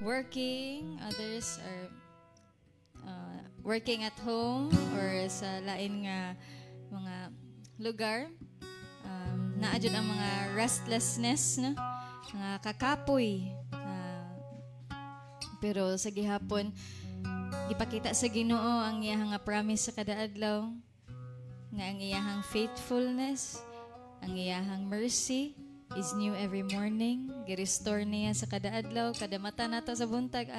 working, others are working at home or sa lain nga mga lugar. Naa jud ang mga restlessness, no? Mga kakapoy. Pero sa gihapon, ipakita sa Ginoo ang iyang nga promise sa kada adlaw, nga ang iyang faithfulness, ang iyang mercy is new every morning. Gi-restore niya sa kada adlaw, kada mata nato sa buntag.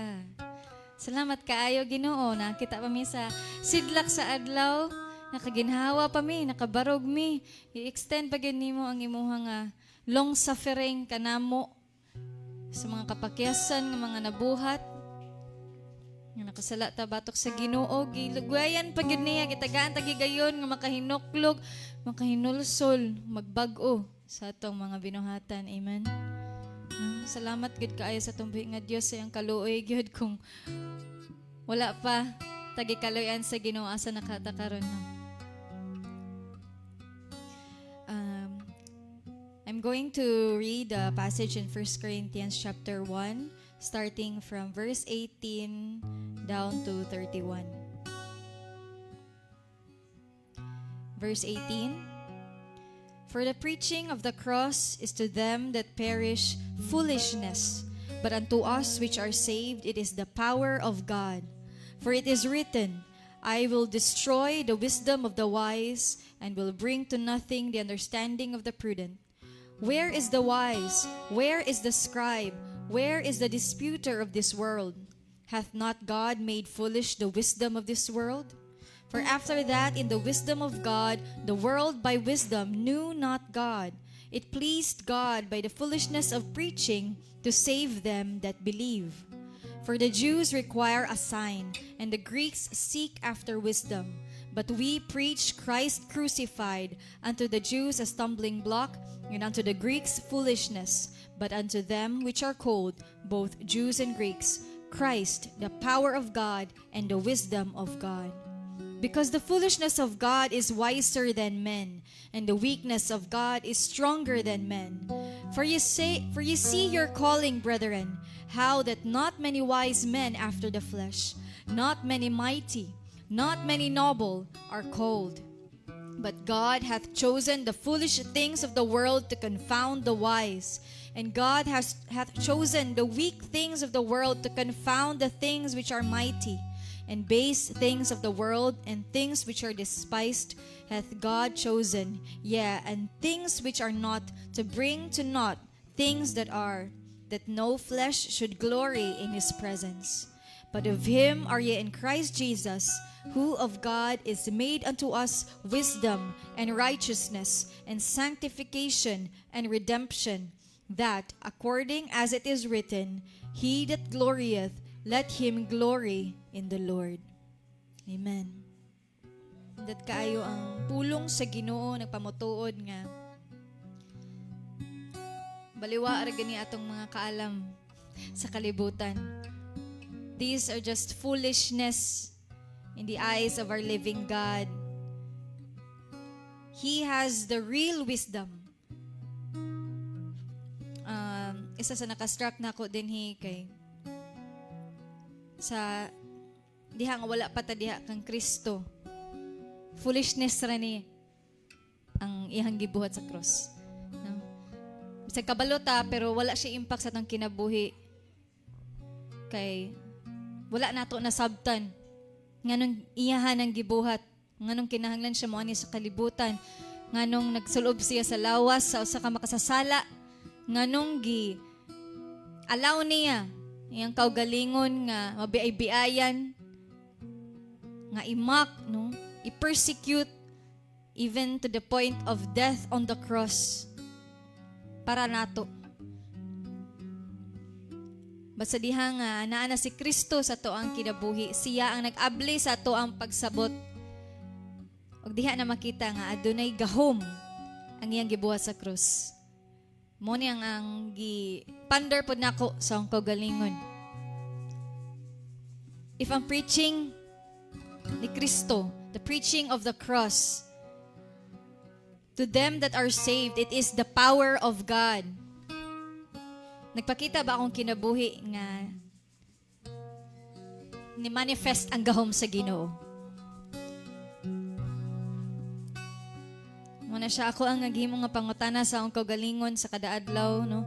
Salamat kaayo Ginoo, nakita pa mi sa sidlak sa adlaw, nakaginhawa pa mi, nakabarog mi. I-extend pa gid nimo ang imuha nga long suffering kanamo sa mga kapakyasan ng mga nabuhat. Nga nakasala ta batok sa Ginoo, gilugwayan pa gid niya, gitagaan ta gigayon nga makahinuklog, makahinulsol, magbag-o sa atong mga binuhatan. Amen. Salamat gid kaayo sa tumbi nga Dios sa iyang kaluoy gyud kung wala pa tagi kaluyan sa Ginoo asa nakata karon. I'm going to read a passage in 1 Corinthians chapter 1 starting from verse 18 down to 31. Verse 18. For the preaching of the cross is to them that perish foolishness, but unto us which are saved it is the power of God. For it is written, I will destroy the wisdom of the wise, and will bring to nothing the understanding of the prudent. Where is the wise? Where is the scribe? Where is the disputer of this world? Hath not God made foolish the wisdom of this world? For after that, in the wisdom of God, the world by wisdom knew not God. It pleased God by the foolishness of preaching to save them that believe. For the Jews require a sign, and the Greeks seek after wisdom. But we preach Christ crucified, unto the Jews a stumbling block, and unto the Greeks foolishness. But unto them which are called, both Jews and Greeks, Christ, the power of God and the wisdom of God. Because the foolishness of God is wiser than men, and the weakness of God is stronger than men. For you see your calling, brethren, how that not many wise men after the flesh, not many mighty, not many noble are called. But God hath chosen the foolish things of the world to confound the wise, and God hath chosen the weak things of the world to confound the things which are mighty. And base things of the world and things which are despised hath God chosen, yea, and things which are not, to bring to naught things that are, that no flesh should glory in his presence. But of him are ye in Christ Jesus, who of God is made unto us wisdom and righteousness and sanctification and redemption, that, according as it is written, he that glorieth, let him glory in the Lord. Amen. Dat kaayo ang pulong sa Ginoo nagpamutuod nga baliwa ra gani atong mga kaalam sa kalibutan. These are just foolishness in the eyes of our living God. He has the real wisdom. Isa sa nakastruck na ko din kay sa diha nga wala pa ta diha kang Kristo. Foolishness ra ni ang iyang gibuhat sa cross. No? Bisag kabalo ta pero wala siya impact sa tang kinabuhi. Kay wala nato nasabtan nganong iyahan ang gibuhat, nganong kinahanglan siya mo ani sa kalibutan, nganong nagsulob siya sa lawas sa usa ka makasasala, nganong gi allow niya iyang kaugalingon nga mabiay-biayan, nga imak, no? I-persecute even to the point of death on the cross para nato. Basta diha nga naa na si Kristo sa toang kinabuhi, siya ang nag-abli sa toang pagsabot. Og diha na makita nga adunay gahom ang iyang gibuhat sa cross. Mo ni ang gi-pander pod nako sa akong kaugalingon. If I'm preaching ni Kristo, the preaching of the cross, to them that are saved, it is the power of God. Nagpakita ba akong kinabuhi nga ni manifest ang gahom sa Ginoo. Muna siya ako ang nagihimo nga pangutana sa akong kaugalingon sa kada adlaw, no?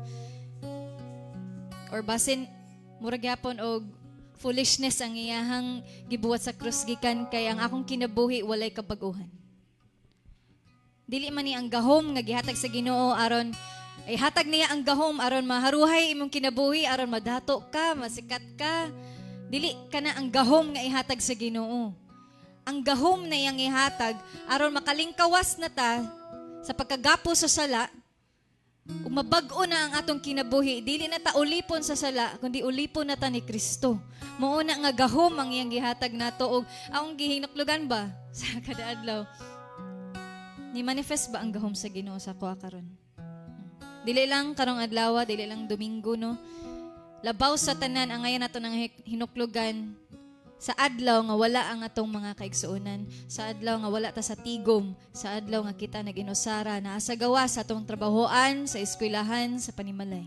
Or basin murag gyapon og foolishness ang iyahang gibuhat sa krus gikan kay ang akong kinabuhi walay kabag-uhan. Dili man ni ang gahom nga gihatag sa Ginoo aron ay hatag niya ang gahom aron maharuhay imong kinabuhi aron madato ka, masikat ka. Dili kana ang gahom nga ihatag sa Ginoo. Ang gahom na iyang ihatag aron makalingkawas na ta sa pagkagapo sa sala ug mabag-o na ang atong kinabuhi. Dili na ta ulipon sa sala kundi ulipon na ta ni Kristo. Mao na nga gahom ang iyang gihatag nato ug akong gihinuklugan ba sa kada adlaw. Ni manifest ba ang gahom sa Ginoo sa kuha karon? Dili lang karong adlaw, dili lang Domingo, no? Labaw sa tanan ang ngayon nato nang hinuklugan sa adlaw nga wala ang atong mga kaigsuonan, sa adlaw nga wala ta sa tigom, sa adlaw nga kita naginusara na asa gawa sa atong trabahoan, sa eskwelahan, sa panimalay.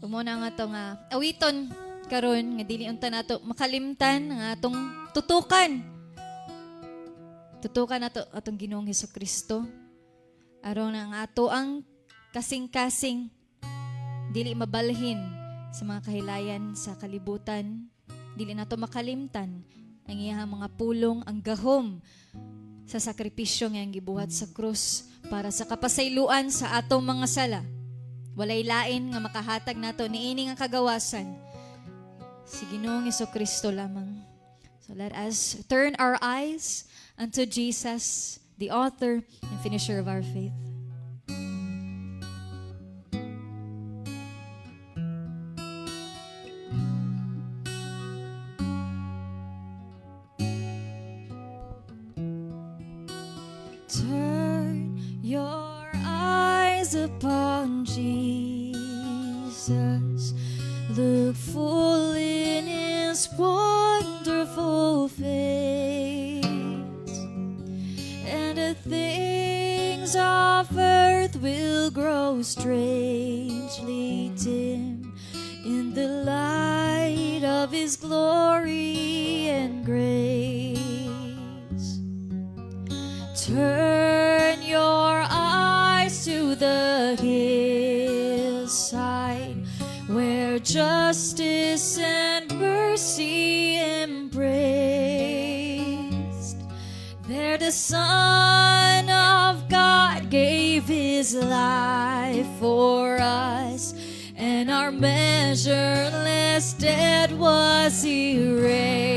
Umuna nga to nga awiton karon nga dili unta nato makalimtan ang atong tutukan. Tutukan nato atong Ginoong Hesukristo. Aron ang ato ang kasing-kasing dili mabalhin sa mga kahilayan sa kalibutan. Dili nato makalimtan ang iyang mga pulong, ang gahom sa sakripisyo nga gibuhat sa krus para sa kapasayloan sa atong mga sala. Walay lain nga makahatag nato niini nga kagawasan si Ginoong Hesukristo lamang. So let us turn our eyes unto Jesus, the author and finisher of our faith. Turn your eyes upon Jesus. Look full in His wonderful face, and the things of earth will grow strangely dim in the light of His glory and grace. Turn your eyes to the hillside where justice and mercy embraced. There the Son of God gave His life for us, and our measureless debt was erased.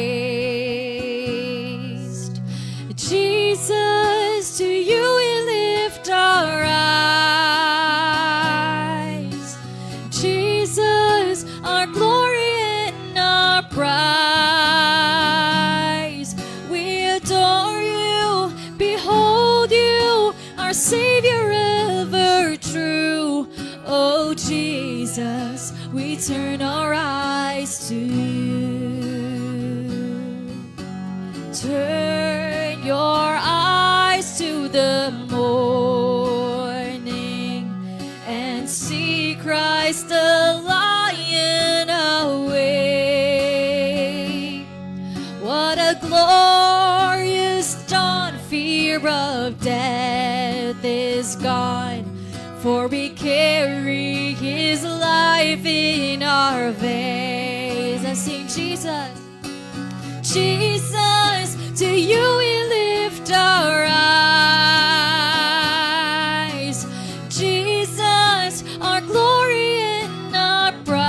Jesus, to you we lift our eyes. Jesus, our glory and our prize. We adore you, behold you, our Savior ever true. Oh Jesus, we turn our eyes to you. Turn your eyes to the morning and see Christ the Lion awake. What a glorious dawn, fear of death is gone, for we carry His life in our veins. I sing Jesus, Jesus, to you we lift our eyes. Jesus, our glory and our prize.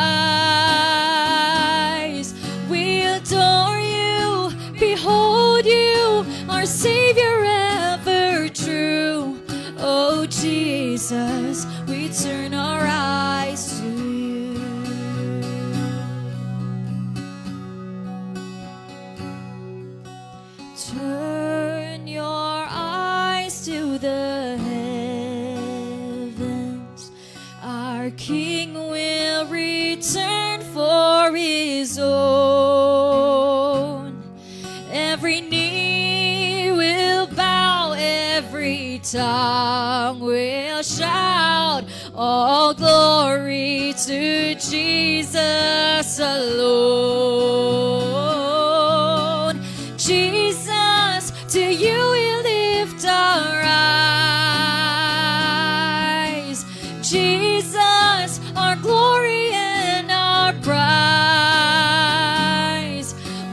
We adore you, behold you, our Savior ever true. Oh Jesus, we turn our eyes to you. Turn your eyes to the heavens. Our King will return for His own. Every knee will bow, every tongue will shout shout, all glory to Jesus alone. Jesus, to you we lift our eyes. Jesus, our glory and our prize.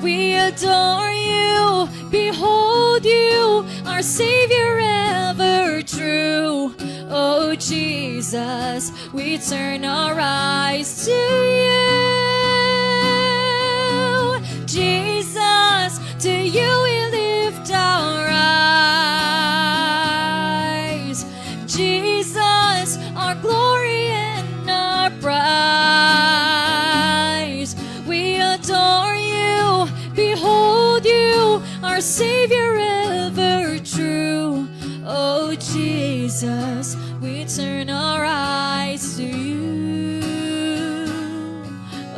We adore you, behold you, our Savior ever true. Oh Jesus, we turn our eyes to you. Jesus, to you we lift our eyes. Jesus, our glory and our prize. We adore you, behold you, our Savior ever true. Oh Jesus, we turn our eyes to you.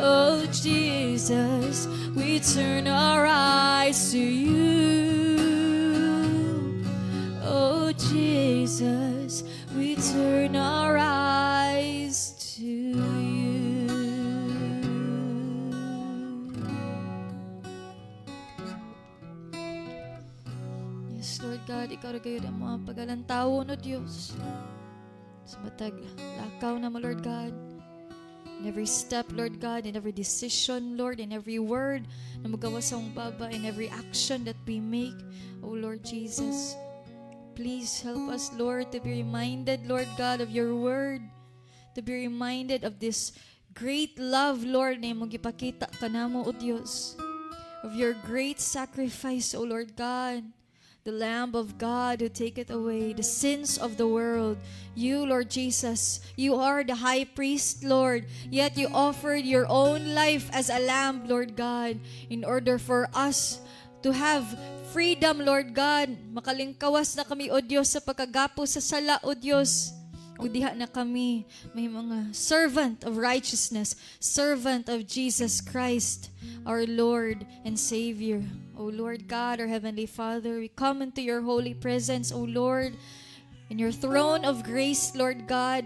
Oh Jesus, we turn our eyes to you. Oh Jesus, we turn our eyes to you. Yes, Lord God, ikaw rin kayo ng mga pagalantawo no Diyos. Sa matag lakaw na mo, Lord God. In every step, Lord God, in every decision, Lord, in every word na magawa sa mong baba, in every action that we make, oh Lord Jesus. Please help us, Lord, to be reminded, Lord God, of your word. To be reminded of this great love, Lord, na imong gipakita kanamo, O Diyos. Of your great sacrifice, O Lord God. The Lamb of God who taketh away the sins of the world. You, Lord Jesus, you are the high priest, Lord. Yet you offered your own life as a lamb, Lord God, in order for us to have freedom, Lord God. Makalingkawas na kami, O Diyos, sa pagkagapo sa sala, O Diyos. O diha na kami, may mga servant of righteousness, servant of Jesus Christ, our Lord and Savior. O Lord God, our Heavenly Father, we come into your holy presence, O Lord, in your throne of grace, Lord God.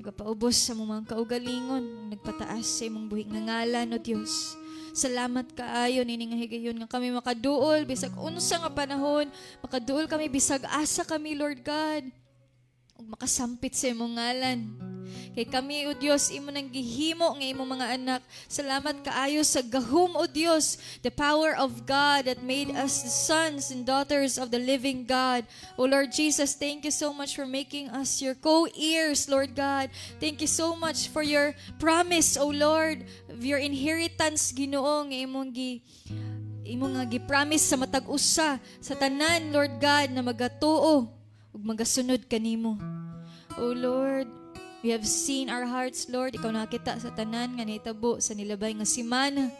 Nagapaubos sa mga kaugalingon, nagpataas sa imong buhing nga ngalan, O Diyos. Salamat kaayo nining higayon nga kami makaduol bisag unsa nga panahon, makaduol kami bisag asa kami, Lord God. Ug makasampit sa imong ngalan. Kay kami, O Diyos, imo nang gihimo nga imong mga anak. Salamat kaayo sa gahom, O Diyos, the power of God that made us the sons and daughters of the living God. O Lord Jesus, thank you so much for making us your co-heirs, Lord God. Thank you so much for your promise, O Lord, of your inheritance, Ginoo, nga imong nga gi-promise sa matag usa sa tanan, Lord God, na magatuo ug magasunod kanimo. O Lord, we have seen our hearts, Lord. Ikaw nakita sa tanan nga nitabo sa nilabay nga simana.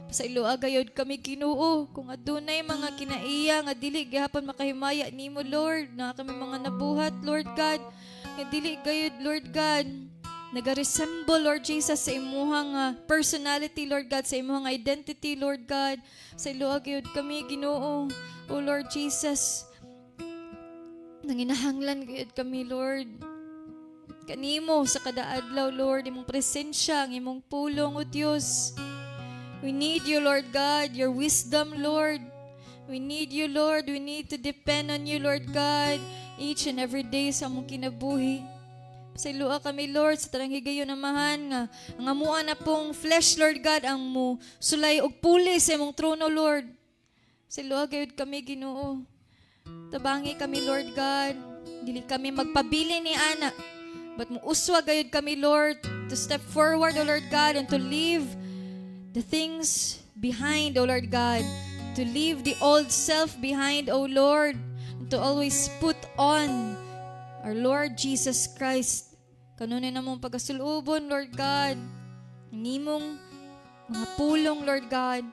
Sa iloa gayod kami Ginoo, kung adunay mga kinaiya nga dili gihapon makahimaya nimo, Lord, na kami mga nabuhat, Lord God, nga dili gayod, Lord God, nagaresemble, Lord Jesus, sa imuhang personality, Lord God, sa imuhang identity, Lord God. Sa iloa gayod kami Ginoo, O Lord Jesus, nanginahanglan gayud kami, Lord, kanimo sa kada adlaw, Lord, imong presensya, ang imong pulong, O Diyos. We need you, Lord God, your wisdom, Lord. We need you, Lord. We need to depend on you, Lord God, each and every day sa among kinabuhi. Sa ilua kami, Lord, sa tanang higayon amahan nga ang amuan na pong flesh, Lord God, ang mo sulay og puli sa imong trono, Lord. Sa ilua gayud kami Ginoo. Tabangi kami, Lord God. Dili kami magpabili ni ana. But mo uswa gayud kami, Lord, to step forward, O Lord God, and to leave the things behind, O Lord God. To leave the old self behind, O Lord. And to always put on our Lord Jesus Christ. Kanunin na mong pagasulubon, Lord God. Ang imong mga pulong, Lord God.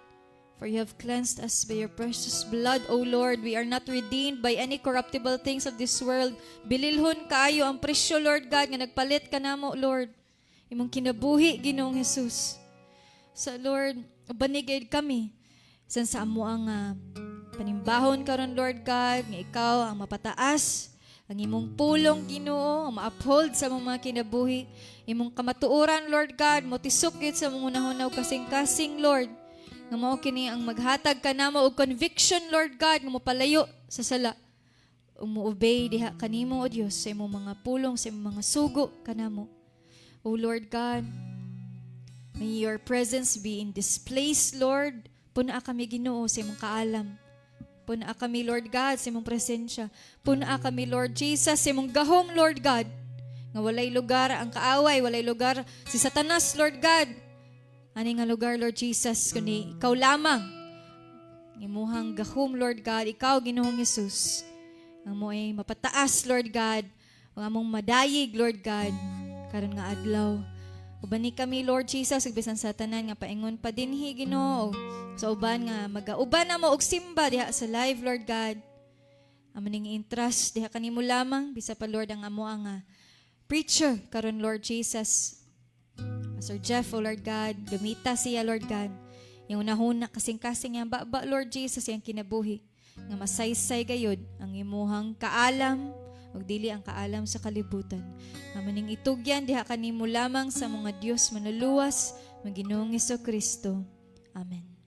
For you have cleansed us by your precious blood, O Lord. We are not redeemed by any corruptible things of this world. Bililhon kaayo ang presyo, Lord God, nga nagpalit ka namo, Lord. Imong kinabuhi, Ginoong Jesus. Sa Lord, banigid kami. Sa amo ang panimbahon karon, Lord God, nga ikaw ang mapataas Ang imong pulong, Ginoo, ma-uphold sa mga kinabuhi. Imong kamatuoran, Lord God, mo tisok gid sa mga unahuna kasing-kasing, Lord. Nga mao kini ang maghatag kanamo og conviction, Lord God, nga mopalayo sa sala. Umuobey diha kanimo, O Dios, sa imong mga pulong, sa imong mga sugo kanamo. O Lord God, may your presence be in this place, Lord. Punaa kami, Ginoo, sa imong kaalam. Punaa kami, Lord God, sa imong presensya. Punaa kami, Lord Jesus, sa imong gahom, Lord God. Nga walay lugar ang kaaway, walay lugar si Satanas, Lord God. Ani nga lugar, Lord Jesus, kundi ikaw lamang. Imuhang gahom, Lord God, ikaw, Ginoong Jesus. Ang mo ay mapataas, Lord God. Ang among madayig, Lord God. Karon nga adlaw. Ubani kami, Lord Jesus, bisan sa tanan nga paingon pa dinhi, Ginoo. Sa uban nga magauban na mo og simba diha sa live, Lord God. Amaning interest diha kanimo lamang bisa pa, Lord, ang amo ang preacher karon, Lord Jesus. Pastor Jeff, O Lord God, gamita siya, Lord God. Yung unahuna kasing-kasing yang baba, Lord Jesus, yung kinabuhi. Nga masaysay gayod ang imuhang kaalam o dili ang kaalam sa kalibutan. Amaning itugyan diha kanimo lamang sa mga Dios manuluwas, Ginoong Jesucristo. Amen.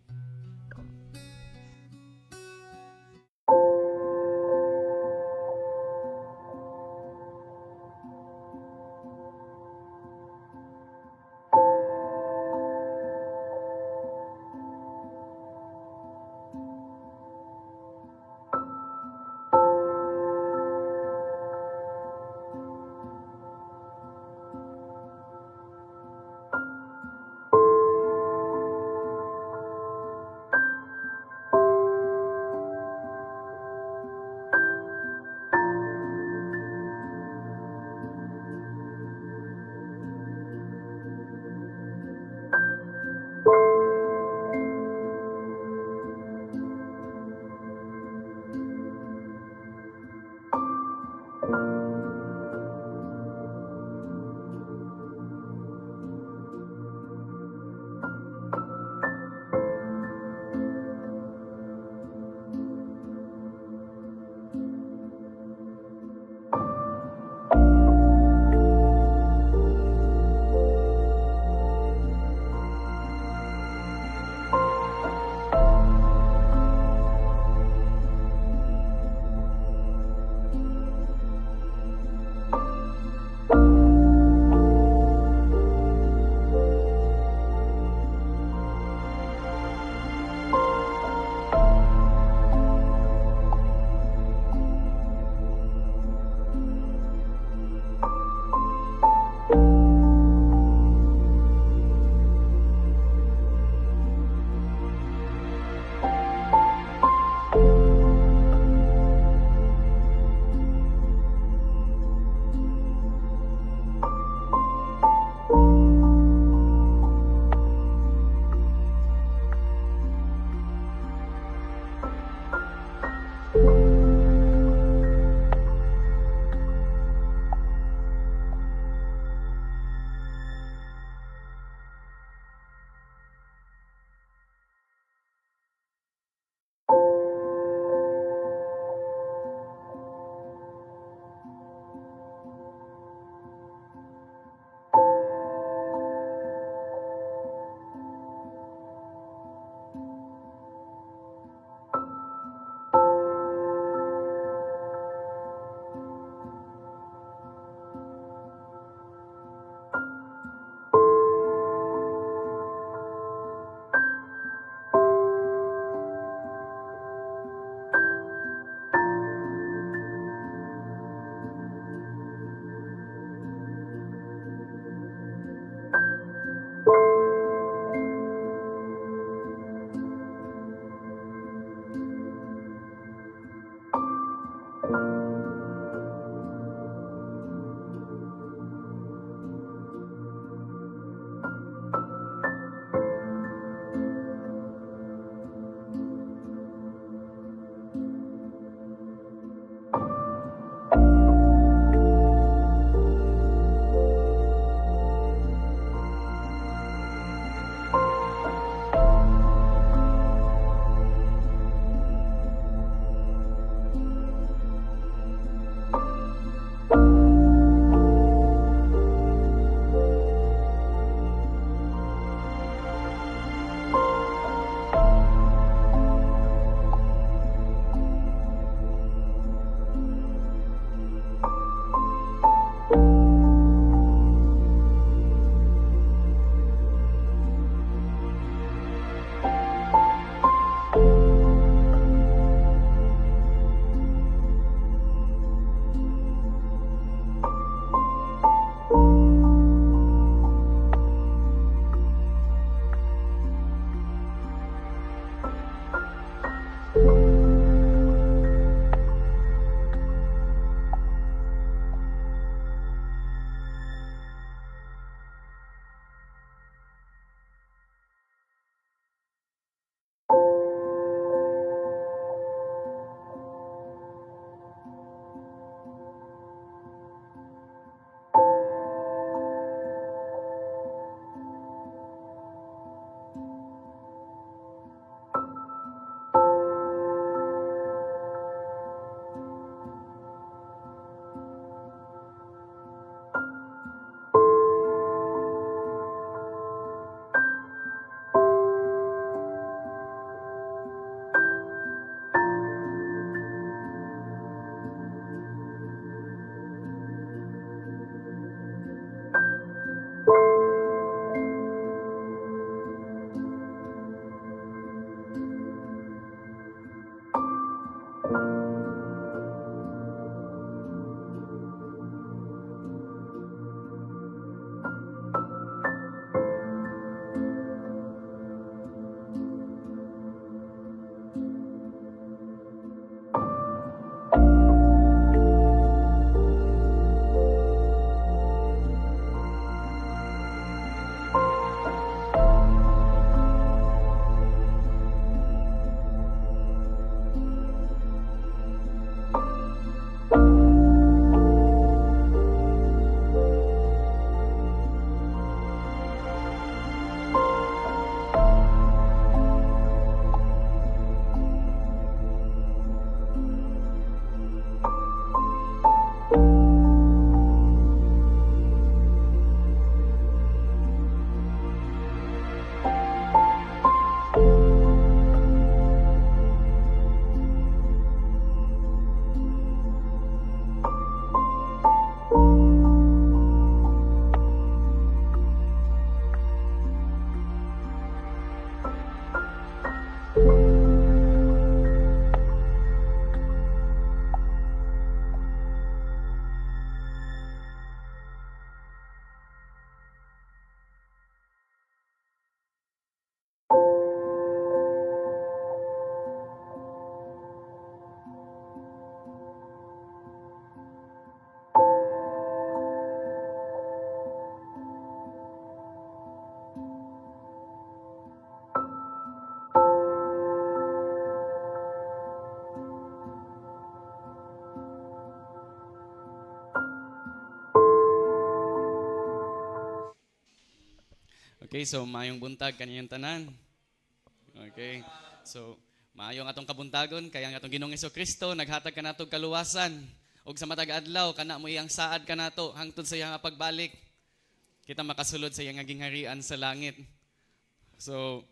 Okay, so maayong buntag kaniyang tanan. Okay. So, maayong atong kabuntagon kaya nga atong Ginoong Hesukristo naghatag kanatog kaluwasan ug sa matag adlaw kana mo iyang saad kanato hangtod sa iyang pagbalik. Kita makasulod sa iyang gingharian sa langit. So,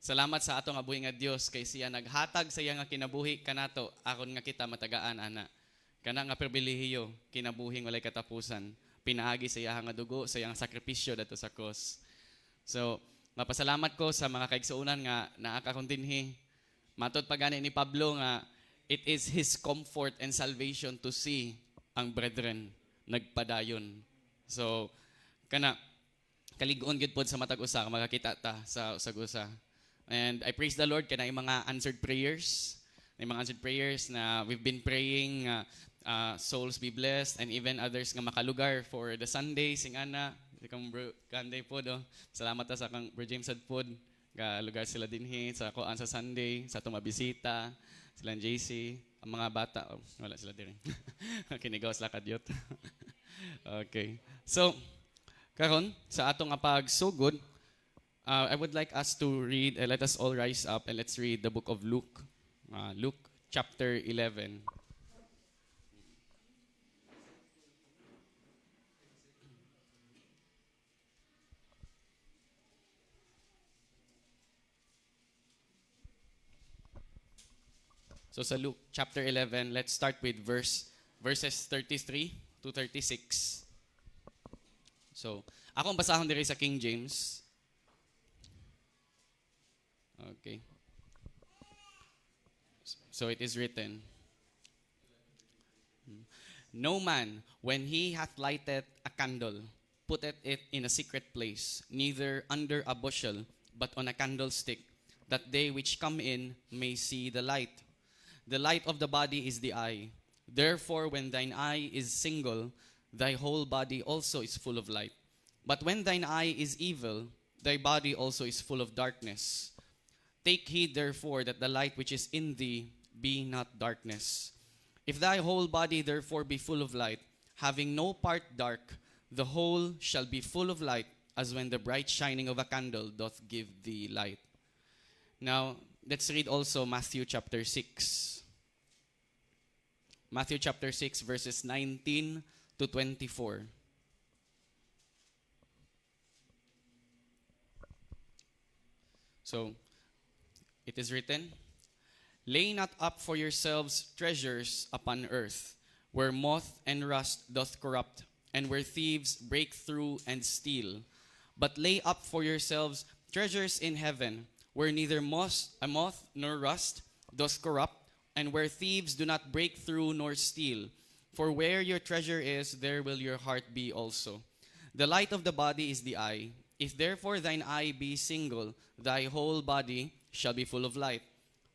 salamat sa atong abuhi nga Dios kay siya naghatag sa iyang kinabuhi kanato aron nga kita matagaan ana. Kana nga pribilehiyo kinabuhing walay katapusan. Pinaagi sa iyang nga dugo, sa iyang sakripisyo dato sa cross. So, mapasalamat ko sa mga kaigsuunan nga naakakontinhi. Matod pa gani ni Pablo nga it is his comfort and salvation to see ang brethren nagpadayon. So, kana kaligon gid pod sa matag usa makakita ta sa usag-usa. And I praise the Lord kana yung mga answered prayers. Yung mga answered prayers na we've been praying souls be blessed and even others nga makalugar for the Sunday sing ana kang bro Kanday pod salamat ta sa kang Bro James sad pod ga lugar sila dinhi sa kuan sa Sunday sa atong mabisita sila JC ang mga bata wala sila diri kinigaw sila kadyot. Okay, so karon sa atong pagsugod I would like us to read let us all rise up and let's read the book of Luke. Luke chapter 11. So sa Luke chapter 11, let's start with verses 33 to 36. So, akong basahon diri sa King James. Okay. So it is written, no man, when he hath lighted a candle, putteth it in a secret place, neither under a bushel, but on a candlestick, that they which come in may see the light. The light of the body is the eye. Therefore, when thine eye is single, thy whole body also is full of light. But when thine eye is evil, thy body also is full of darkness. Take heed, therefore, that the light which is in thee be not darkness. If thy whole body therefore be full of light, having no part dark, the whole shall be full of light, as when the bright shining of a candle doth give thee light. Now, let's read also Matthew chapter 6. Matthew chapter 6, verses 19 to 24. So, it is written, lay not up for yourselves treasures upon earth, where moth and rust doth corrupt, and where thieves break through and steal. But lay up for yourselves treasures in heaven, where neither moth nor rust doth corrupt, and where thieves do not break through nor steal. For where your treasure is, there will your heart be also. The light of the body is the eye. If therefore thine eye be single, thy whole body shall be full of light.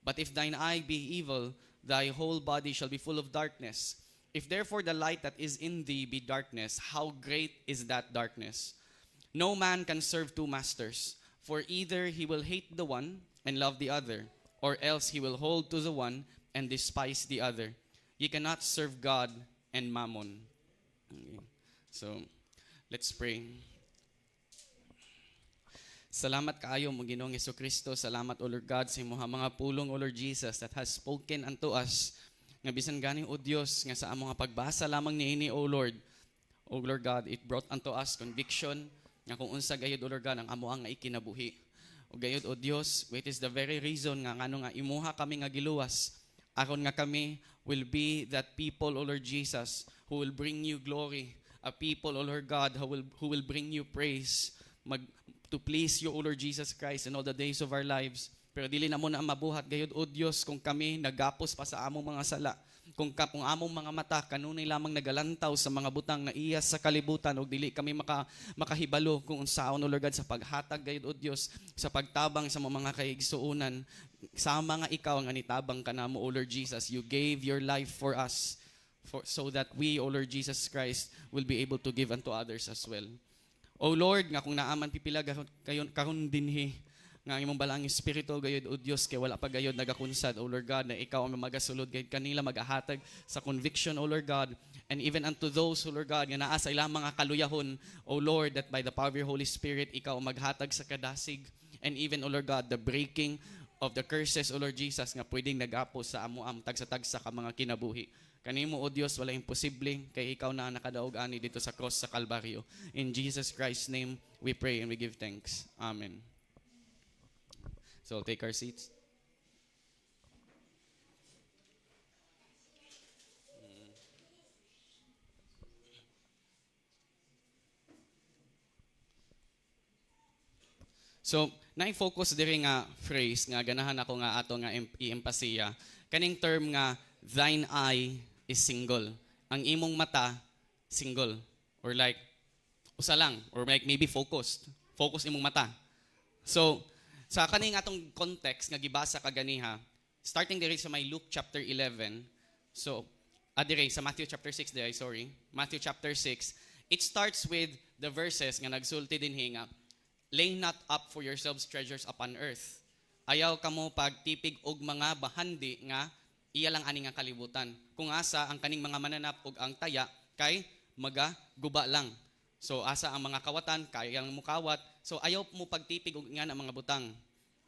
But if thine eye be evil, thy whole body shall be full of darkness. If therefore the light that is in thee be darkness, how great is that darkness? No man can serve two masters, for either he will hate the one and love the other, or else he will hold to the one and despise the other. Ye cannot serve God and mammon. Okay. So, let's pray. Salamat kaayo mo Ginoong Hesukristo. Salamat, O Lord God, sa imong mga pulong, O Lord Jesus, that has spoken unto us. Nga bisan ganing, O Dios, nga sa among pagbasa lamang niini, O Lord. O Lord God, it brought unto us conviction nga kung unsa gayud, O Lord God, ang amo nga ikinabuhi. O gayud, O Dios, it is the very reason nga ngano nga imuha kami nga giluwas. Aron nga kami will be that people, O Lord Jesus, who will bring you glory. A people, O Lord God, who will bring you praise. To please you, O Lord Jesus Christ, in all the days of our lives. Pero dili na mo na mabuhat gayud, O Dios, kung kami nagapos pa sa among mga sala. Kung among mga mata kanunay lamang nagalantaw sa mga butang na iya sa kalibutan, o dili kami makahibalo kung unsaon, O Lord God, sa paghatag gayud, O Dios, sa pagtabang sa mga kaigsuunan. Sama nga ikaw nga nitabang ka namo, O Lord Jesus. You gave your life for us, so that we, O Lord Jesus Christ, will be able to give unto others as well. O Lord, nga kung naaman pipila karon dinhi, nga imong balang espiritu gayud, O Dios, kay wala pa gayud nagakunsad, O Lord God, na ikaw ang magasulod gayud kanila magahatag sa conviction, O Lord God, and even unto those who, Lord God, nga naa sa ilang mga kaluyahon, O Lord, that by the power of your Holy Spirit, ikaw maghatag sa kadasig, and even, O Lord God, the breaking of the curses, O Lord Jesus, nga pwedeng nag-apo sa amuam, tagsa-tagsa ka mga kinabuhi. Kanimo, O Diyos, wala imposible, kay ikaw na nakadaog ani dito sa cross sa Kalbaryo. In Jesus Christ's name, we pray and we give thanks. Amen. So, take our seats. So, na-focus diri nga phrase nga ganahan ako nga ato nga i-empasiya. Kaning term nga thine eye is single. Ang imong mata single, or like usa lang, or like maybe focused. Focus imong mata. So, sa kaning atong context nga gibasa kaganiha, starting diri sa may Luke chapter 11. So, diri sa Matthew chapter 6 diri, sorry. Matthew chapter 6. It starts with the verses nga nagsulti dinhi nga, lay not up for yourselves treasures upon earth. Ayaw kamo pagtipig og mga bahandi nga iya lang ani nga kalibutan. Kung asa ang kaning mga mananap og ang taya kay magaguba lang. So asa ang mga kawatan kayang mukawat. So ayaw mo pagtipig og nga ang mga butang.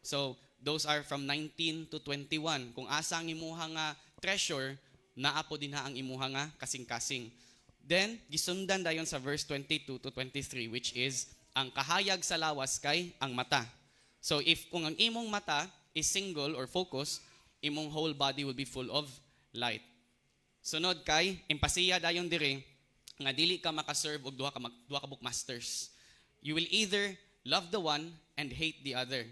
So those are from 19 to 21. Kung asa ang imuha nga treasure, naa po din ha ang imuha nga kasing-kasing. Then gisundan dayon sa verse 22 to 23, which is ang kahayag sa lawas kay ang mata. So if kung ang imong mata is single or focus, imong whole body will be full of light. Sunod kay empasiya dayon dire nga dili ka makaserve og duha ka bookmasters. You will either love the one and hate the other.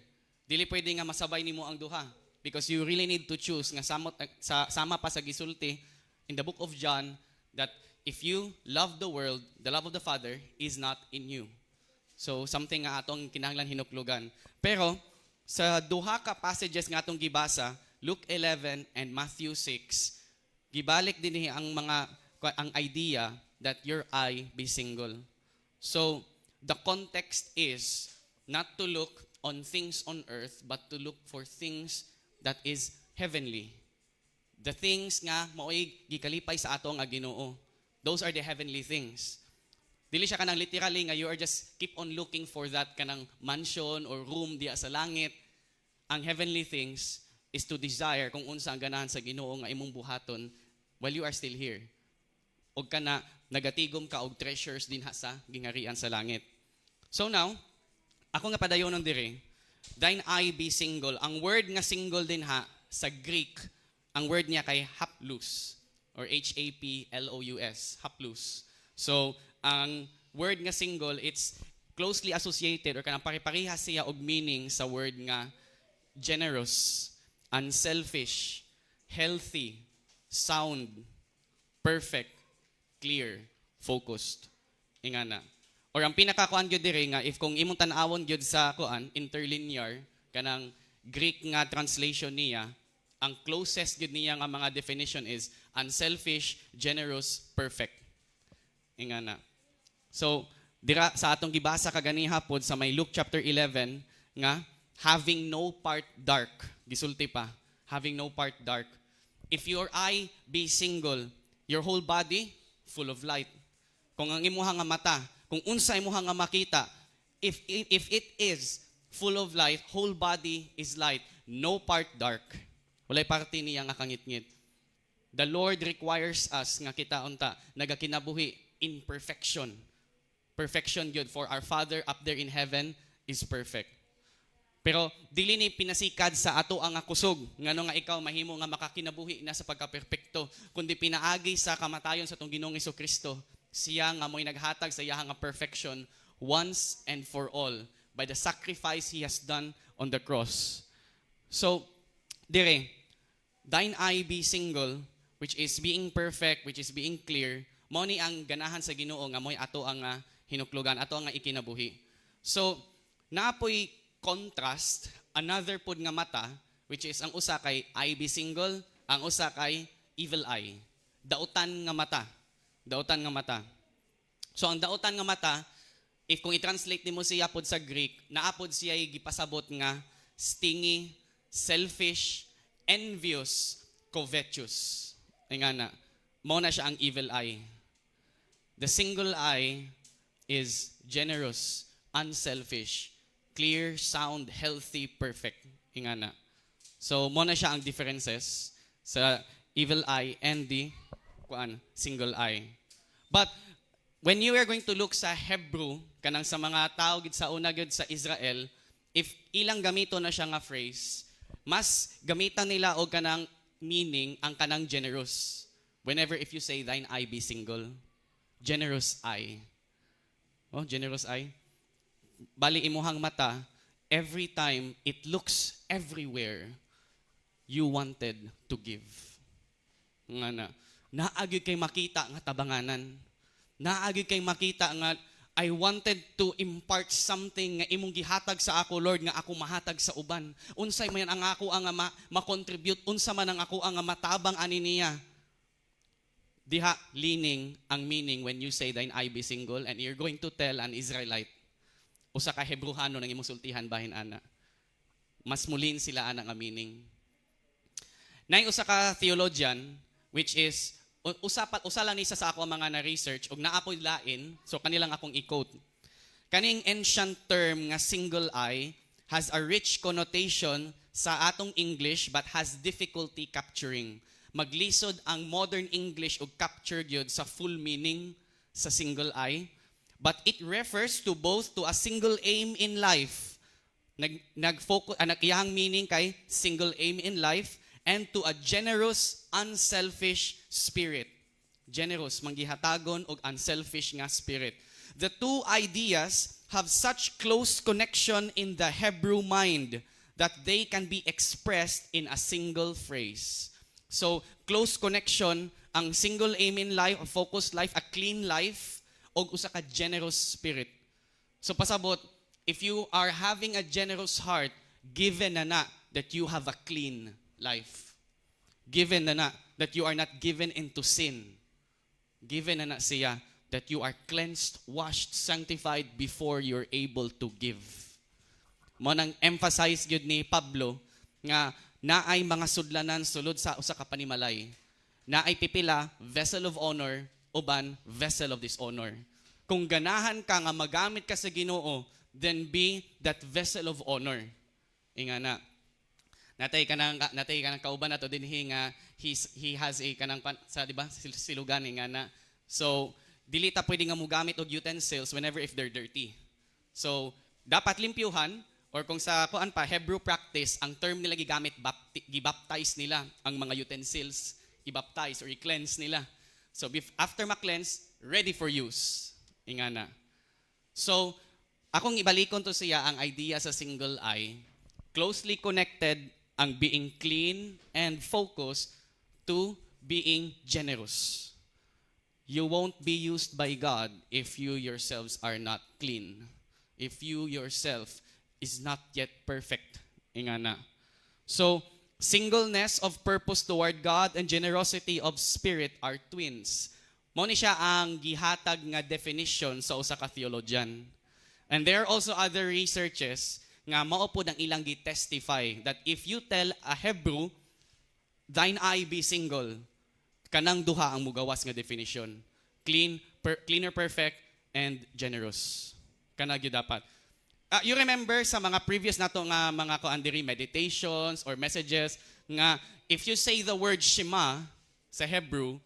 Dili pwede nga masabay nimo ang duha, because you really need to choose nga sama pa sa gisulti in the book of John that if you love the world, the love of the Father is not in you. So, something nga atong kinahanglan hinuklugan. Pero, sa duha ka passages nga atong gibasa, Luke 11 and Matthew 6, gibalik din ang idea that your eye be single. So, the context is not to look on things on earth, but to look for things that is heavenly. The things nga mao'y gikalipay sa ato nga Ginoo. Those are the heavenly things. Dili siya kanang literally nga you are just keep on looking for that kanang mansion or room diya sa langit. Ang heavenly things is to desire kung unsa ang ganahan sa Ginoo nga imong buhaton while you are still here. Og kana nagatigom ka og treasures dinha sa gingarian sa langit. So now, ako nga padayonon dire, thine eye be single. Ang word nga single dinha sa Greek, ang word niya kay haplous or H-A-P-L-O-U-S, haplous. So, ang word nga single, it's closely associated or kanang pare-parehas siya og meaning sa word nga generous, unselfish, healthy, sound, perfect, clear, focused. Ingana. Or ang pinakakuan gyud dire nga if kung imong tan-awon gyud sa kuan interlinear kanang Greek nga translation niya, ang closest gyud niya nga mga definition is unselfish, generous, perfect. Ingana. So, dira sa atong gibasa kaganiha pod sa may Luke chapter 11 nga having no part dark. Gisulti pa, having no part dark. If your eye be single, your whole body full of light. Kung ang imuha nga mata, kung unsa imuha nga makita, if it is full of light, whole body is light, no part dark. Walay parte niya nga kangit-ngit. The Lord requires us nga kita unta nagakinabuhi in perfection. Perfection good, for our Father up there in heaven is perfect. Pero dili ni pinasikad sa ato ang kusog ngano nga ikaw mahimo nga makakinabuhi na sa pagkaperpekto, kundi pinaagi sa kamatayon sa atong Ginoong Hesukristo. Siya nga mo'y naghatag sa iyang nga perfection once and for all by the sacrifice He has done on the cross. So, dire, thine eye be single, which is being perfect, which is being clear, mao ni ang ganahan sa Ginoo nga mo'y ato ang hinuklugan, ato ang ikinabuhi. So, naapoy contrast, another pod nga mata, which is ang usa kay eye be single, ang usa kay evil eye. Dautan nga mata. Dautan nga mata. So, ang dautan nga mata, if kung i-translate nimo siya pod sa Greek, naapod siya gipasabot nga stingy, selfish, envious, covetous. Ay nga na, mao na siya ang evil eye. The single I is generous, unselfish, clear, sound, healthy, perfect. Ingana. So, mo na siya ang differences sa evil eye and the single eye. But, when you are going to look sa Hebrew, kanang sa mga tao gid sa una gid sa Israel, if ilang gamito na siya nga phrase, mas gamitan nila og kanang meaning ang kanang generous. Whenever if you say, thine eye be single. Generous eye. Oh, generous eye. Bali imuhang mata, every time it looks everywhere, you wanted to give. Nga na. Naagyo kay makita nga tabanganan. Naagyo kay makita nga I wanted to impart something nga imong gihatag sa ako, Lord, nga ako mahatag sa uban. Unsay man ang ako ang ma-contribute, unsa man ang ako ang matabang ani niya. Diha leaning ang meaning when you say thine eye be single and you're going to tell an Israelite usa ka Hebruhano nang imong sultihan bahin ana. Mas mulin sila ana nga meaning. Nay usa ka theologian which is usa lang ni sa ako ang mga na-research ug naa ko'y lain, so kanilang akong i-quote. Kaning ancient term nga single eye has a rich connotation sa atong English but has difficulty capturing. Maglisod ang modern English ug capture gyud sa full meaning sa single eye, but it refers to both to a single aim in life. Nag-focus iyang meaning kay single aim in life and to a generous, unselfish spirit. Generous, manggihatagon og unselfish nga spirit. The two ideas have such close connection in the Hebrew mind that they can be expressed in a single phrase. So, close connection, ang single aim in life, a focused life, a clean life, og usa ka generous spirit. So, pasabot, if you are having a generous heart, given na that you have a clean life. Given na that you are not given into sin. Given na siya that you are cleansed, washed, sanctified before you're able to give. Mo nang emphasize gyud ni Pablo nga naay mga sudlanan sulod sa usa ka panimalay. Naay pipila vessel of honor uban vessel of dishonor. Kung ganahan ka nga magamit ka sa Ginoo, then be that vessel of honor. Ingana. Natay kanang kauban nato dinhi nga he has a kanang sa di ba silugan ingana. So dili ta pwede nga mogamit og utensils whenever if they're dirty. So dapat limpyuhan or kung sa kuan pa Hebrew practice ang term nila gigamit gibaptize nila ang mga utensils, i-baptize or i-cleanse nila. So after ma-cleanse, ready for use. Ingana. So akong ibalikon to siya ang idea sa single eye, closely connected ang being clean and focused to being generous. You won't be used by God if you yourselves are not clean. If you yourself is not yet perfect. Ingana. So, singleness of purpose toward God and generosity of spirit are twins. Mao ni siya ang gihatag nga definition sa usa ka theologian. And there are also other researches nga mao pod ang ilang gi-testify that if you tell a Hebrew, thine eye be single, kanang duha ang mugawas nga definition. Cleaner, perfect, and generous. Kana gyud dapat. You remember sa mga previous nato nga mga kuandiri meditations or messages nga if you say the word Shema sa Hebrew,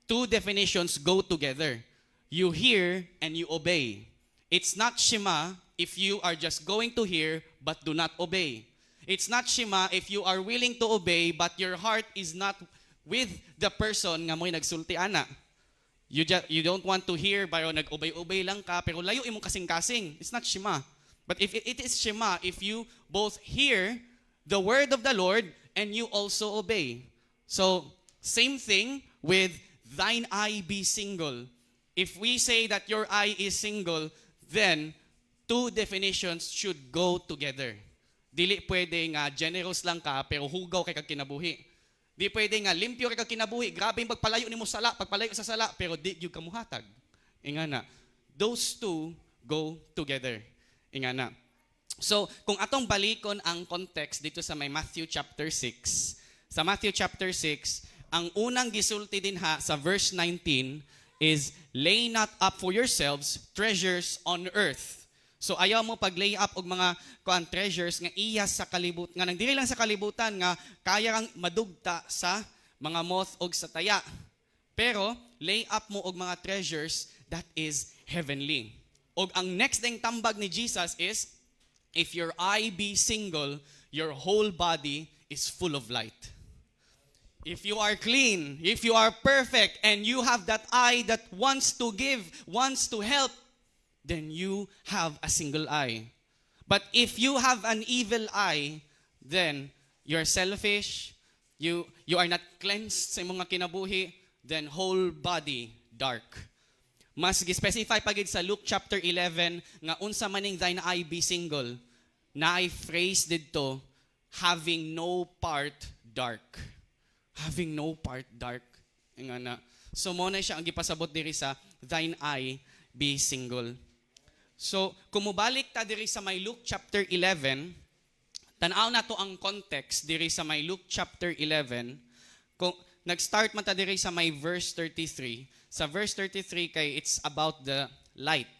two definitions go together. You hear and you obey. It's not Shema if you are just going to hear but do not obey. It's not Shema if you are willing to obey but your heart is not with the person nga mo'y nagsulti ana. You don't want to hear pero nag-obey-obey lang ka pero layo imong kasing-kasing. It's not Shema. But if it is Shema if you both hear the word of the Lord and you also obey. So, same thing with thine eye be single. If we say that your eye is single, then two definitions should go together. Dili pwede nga generous lang ka pero hugaw kay kag kinabuhi. Di pwede nga limpyo kay kag kinabuhi, grabe yung pagpalayo nimo sala, pagpalayo sa sala pero di gyud ka muhatag. Ingana. Those two go together. Ingana. So, kung atong balikon ang context dito sa may Matthew chapter 6, sa Matthew chapter 6, ang unang gisulti dinha sa verse 19 is lay not up for yourselves treasures on earth. So ayaw mo pag-lay up og mga treasures nga iya sa kalibutan, nga nagdiri lang sa kalibutan nga kaya kang madugta sa mga moth og sa taya. Pero lay up mo og mga treasures that is heavenly. Og ang next ding tambag ni Jesus is, if your eye be single, your whole body is full of light. If you are clean, if you are perfect, and you have that eye that wants to give, wants to help, then you have a single eye. But if you have an evil eye, then you're selfish, you are not cleansed sa imong mga kinabuhi, then whole body dark. Mas gi-specify pagid sa Luke chapter 11 nga unsa maning thine eye be single, na ay phrase didto, having no part dark. Having no part dark. Nga na. So mo na siya ang gipasabot diri sa thine eye be single. So kung mobalik ta diri sa may Luke chapter 11, tan-aw na to ang context diri sa may Luke chapter 11. Kung nag-start man ta diri sa may verse 33. Sa verse 33 kay it's about the light,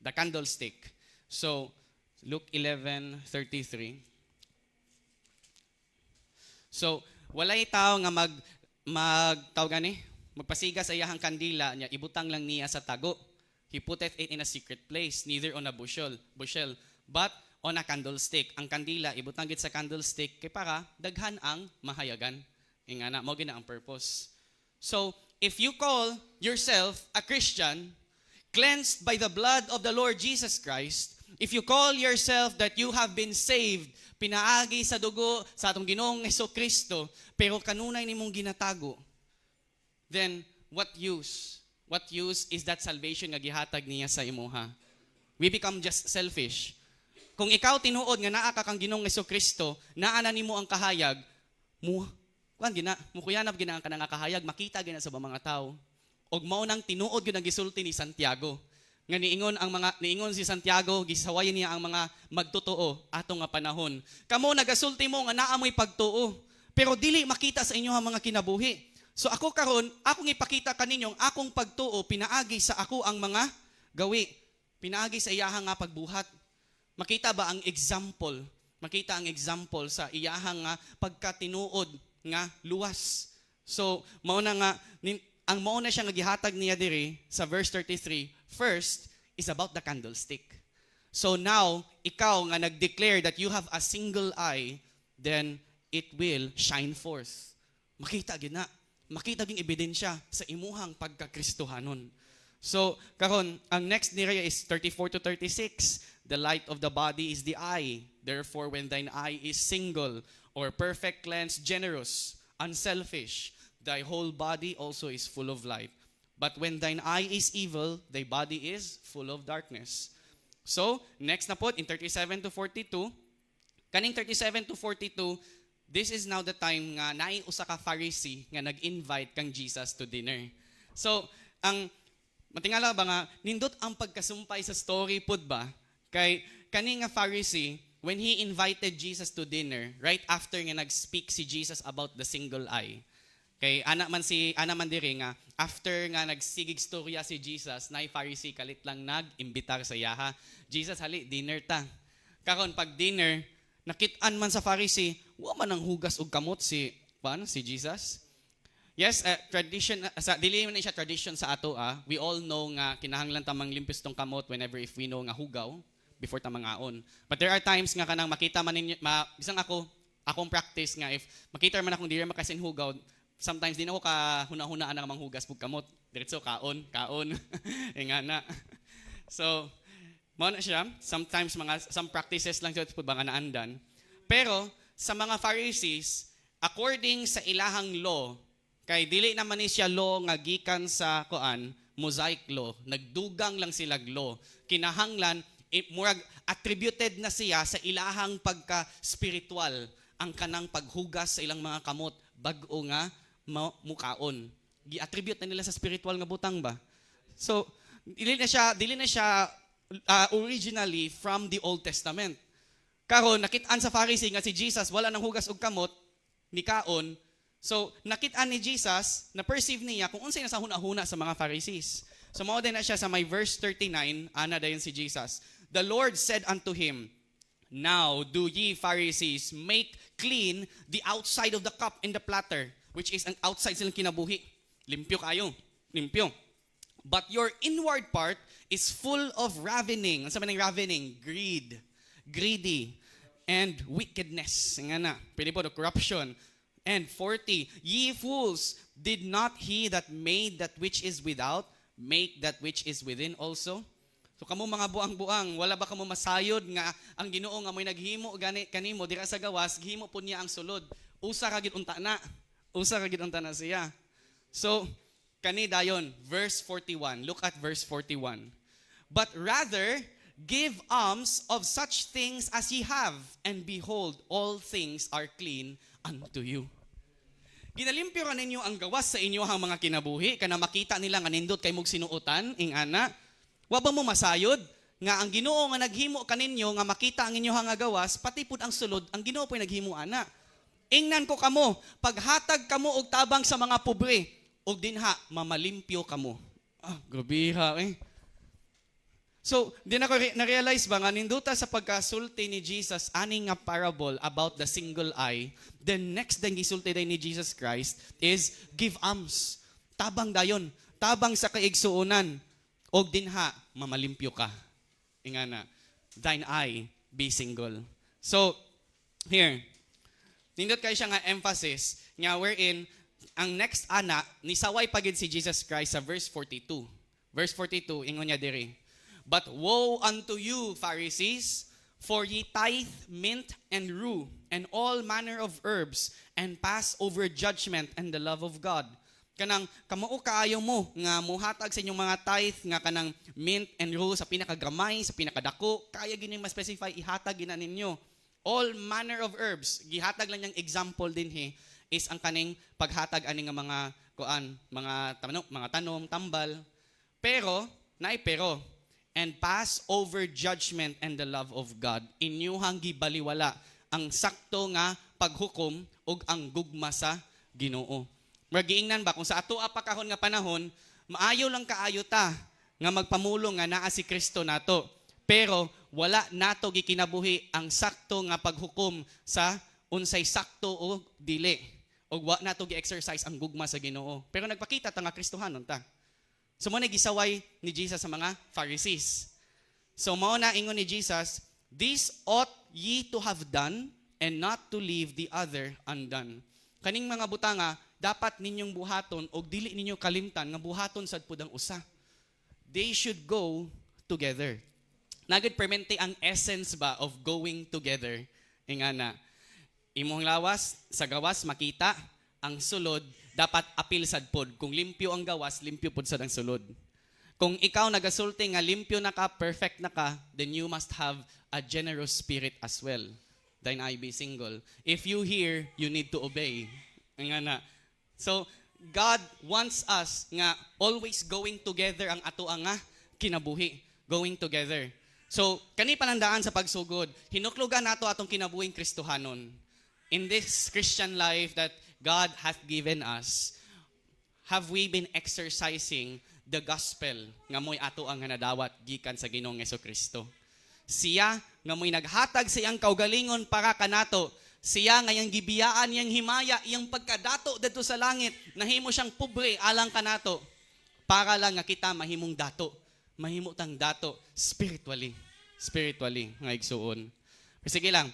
the candlestick. So Luke 11:33. So walay tao nga magpasiga sa iyahang kandila niya, ibutang lang niya sa tago. He puteth it in a secret place, neither on a bushel, but on a candlestick. Ang kandila ibutang gid sa candlestick kay para daghan ang mahayagan. Ingana mao gid ang purpose. So if you call yourself a Christian, cleansed by the blood of the Lord Jesus Christ, if you call yourself that you have been saved, pinaagi sa dugo sa atong Ginoong Jesucristo, pero kanunay nimong ginatago, then what use? What use is that salvation nga gihatag niya sa imuha? We become just selfish. Kung ikaw tinuod nga naa ka kang Ginoong Jesucristo, naa na nimo ang kahayag, mukuyanap gina ang kanang kahayag, makita gina sa mga tao. Og mao nang tinuod gyud ang gisulti ni Santiago. Nga niingon si Santiago, gisawayan niya ang mga magtotoo atong nga panahon. Kamo nagasulti mo nga naa mo'y pagtuo, pero dili makita sa inyo ang mga kinabuhi. So ako karon, akong ipakita kaninyong akong pagtuo pinaagi sa ako ang mga gawi. Pinaagi sa iyahang nga pagbuhat. Makita ba ang example? Makita ang example sa iyahang nga pagkatinuod nga luwas. So mao na nga ang mao na siya nga gihatag niya diri sa verse 33. First is about the candlestick. So now, ikaw nga nag-declare that you have a single eye, then it will shine forth. Makita gid na. Makita ging ebidensya sa imuhang pagkakristohanon. So, karon ang next nira is 34 to 36. The light of the body is the eye. Therefore, when thine eye is single or perfect, cleansed, generous, unselfish, thy whole body also is full of light. But when thine eye is evil, thy body is full of darkness. So, next na po, in 37 to 42, kaning 37 to 42, this is now the time nga naay usa ka Pharisee nga nag-invite kang Jesus to dinner. So, ang matingala ba nga, nindot ang pagkasumpay sa story pod ba? Kay kaning nga Pharisee, when he invited Jesus to dinner, right after nga nag-speak si Jesus about the single eye, kay ana man diri nga after nga nagsigig storya si Jesus, nay Pharisee kalit lang nag-imbitar sa yaha. Jesus, hali dinner ta. Karon pag dinner, nakit-an man sa Pharisee, wa man ang hugas og kamot si Jesus. Yes, tradition sa dili man siya tradition sa ato We all know nga kinahanglan ta manglimpis tong kamot whenever if we know nga hugaw before ta mangaon. But there are times nga kanang makita man ninyo bisang akong practice nga if makita man akong diri makasin hugaw, sometimes din ako ka huna-hunaan ang manghugas pug kamot. Diretso kaon. Ingana. So, mao na siya. Sometimes some practices lang jud pud nga naandan. Pero sa mga Pharisees, according sa ilahang law, kay dili naman ni siya law nga gikan sa Mosaic law, nagdugang lang sila law. Kinahanglan murag attributed na siya sa ilahang pagka-spiritual ang kanang paghugas sa ilang mga kamot bag-o nga mukaon. Gi-attribute na nila sa spiritual nga butang ba? So, dili na siya originally from the Old Testament. Karon nakit-an sa Pharisee nga si Jesus wala nang hugas og kamot ni kaon. So, nakita ni Jesus, na-perceive niya kung unsay nasa huna-huna sa mga Pharisees. So, mao din na siya sa may verse 39, ana dayon si Jesus. The Lord said unto him, now do ye Pharisees make clean the outside of the cup and the platter, which is ang outside silang kinabuhi. Limpyo kayo, limpyo. But your inward part is full of ravening. Ano sabi ng ravening? Greed, greedy, and wickedness. Nga na, pwede po, the corruption. And 40, ye fools, did not he that made that which is without make that which is within also? So kamo mga buang-buang, wala ba kamo masayod nga ang Ginoo nga mo'y naghimo gani kanimo dira sa gawas, gihimo po niya ang sulod. Usa ka gid unta na. Usa ka gid unta na siya. So kani dayon, verse 41. Look at verse 41. But rather give alms of such things as ye have, and behold, all things are clean unto you. Ginalimpyo ka ninyo ang gawas sa inyo ang mga kinabuhi, kana makita nila nga nindot kay mog sinuotan, ing ana. Wa ba mo masayod nga ang Ginoo nga naghimo kaninyo nga makita ang inyo nga gawas, pati pud ang sulod, ang Ginoo po'y naghimo ana. Ingnan ko kamo, paghatag kamo og tabang sa mga pobre, og dinha mamalimpyo kamo. Grabe ha eh. So, di na ko na-realize ba nga ninduta sa pagkasulti ni Jesus ani nga parable about the single eye, the next thing gisulti day ni Jesus Christ is give alms. Tabang dayon, tabang sa kaigsuonan, og dinha mamalimpyo ka. Ingana, thine eye be single. So, here, nindot kayo siya nga emphasis nga wherein ang next ana ni saway pagid si Jesus Christ sa verse 42. Verse 42 ingon niya diri. But woe unto you, Pharisees, for ye tithe mint and rue, and all manner of herbs, and pass over judgment and the love of God. Kanang kamao kaayo mo nga muhatag sa inyong mga tithe nga kanang mint and rue sa pinakagamay, sa pinakadako, kaya gining ma-specify ihatag gina ninyo. All manner of herbs, gihatag lang yang example din is ang kaning paghatag ani nga mga mga tanom, tambal. Pero and pass over judgment and the love of God. Inyuhang gibaliwala ang sakto nga paghukom ug ang gugma sa Ginoo. Magiingnan ba kung sa ato apakahon nga panahon, maayo lang kaayo ta nga magpamulong nga naa si Kristo nato. Pero wala nato gikinabuhi ang sakto nga paghukom sa unsay sakto o dili. Og wa nato gi-exercise ang gugma sa Ginoo. Pero nagpakita ta nga Kristohanon ta. So mo na gisaway ni Jesus sa mga Pharisees. So mao na ingon ni Jesus, this ought ye to have done and not to leave the other undone. Kaning mga butanga, dapat ninyong buhaton o dili ninyo kalimtan nga buhaton sad pud ang usa. They should go together. Nagid permente ang essence ba of going together. Ingana, imong lawas sa gawas makita, ang sulod dapat apil sad pod. Kung limpyo ang gawas, limpyo pod sad ang sulod. Kung ikaw nagasulti nga limpyo na ka, perfect na ka, then you must have a generous spirit as well. Thine eye be single. If you hear, you need to obey. Nga na. So, God wants us nga always going together ang ato nga kinabuhi. Going together. So, kani panandaan sa pagsugod, hinuklugan nato atong kinabuhing Kristohanon. In this Christian life that God hath given us, have we been exercising the gospel nga mo'y ato ang nadawat gikan sa Ginoong Jesucristo? Siya nga mo'y naghatag sa iyang kaugalingon para kanato. Siya nga yang gibiyaan, yang himaya, yang pagkadato dito sa langit, nahimo siyang pobre alang kanato. Para lang nga kita mahimong dato. Mahimo tang dato spiritually. Spiritually, nga igsuon. Sige lang.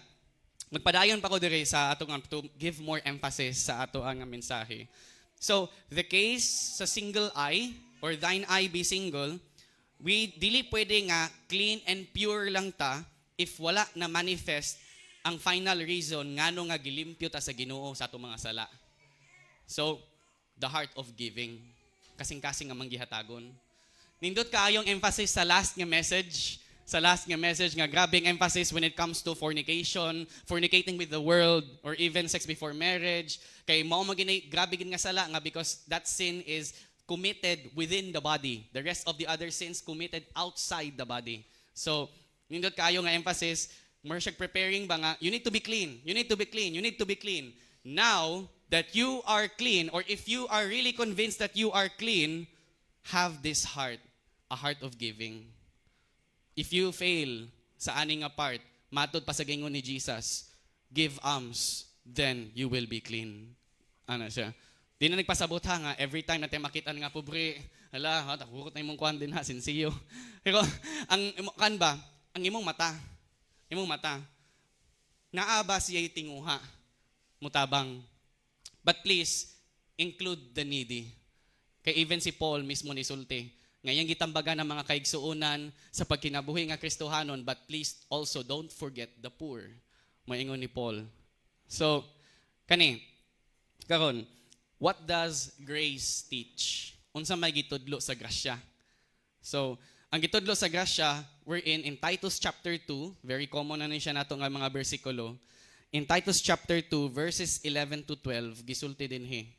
Magpadayon pa ko dire sa ato nga to give more emphasis sa ato ang mensahe. So, the case sa single eye or thine eye be single, we dili pwede nga clean and pure lang ta if wala na manifest ang final reason ngano nga gilimpyo ta sa Ginoo sa ato mga sala. So, the heart of giving. Kasing-kasing nga manggihatagon. Nindot kaayong emphasis sa last nga message. Sa last nga message nga grabing emphasis when it comes to fornication, fornicating with the world, or even sex before marriage. Kay mao grabe gid nga sala nga because that sin is committed within the body. The rest of the other sins committed outside the body. So, nindot kayo nga emphasis, more preparing ba nga, you need to be clean. You need to be clean. You need to be clean. Now, that you are clean, or if you are really convinced that you are clean, have this heart, a heart of giving. If you fail sa aning nga part, matod pa sa gingon ni Jesus, give alms, then you will be clean. Ano siya? Di na nagpasabot ha nga, every time natin makita nga pobre, hala, takukot na imong kuhan din ha, sinsiyo. Pero, ang imong mata, naaba siya'y tinguha, mutabang. But please, include the needy. Kay even si Paul mismo ni sulti, ngayang gitambaga ng mga kaigsuunan sa pagkinabuhi nga Kristohanon, but please also don't forget the poor. Moingon ni Paul. So, karon, what does grace teach? Unsa may gitudlo sa grasya? So, ang gitudlo sa grasya, we're in Titus chapter 2, very common na siya nato nga mga bersikulo. In Titus chapter 2, verses 11 to 12, gisulti din he.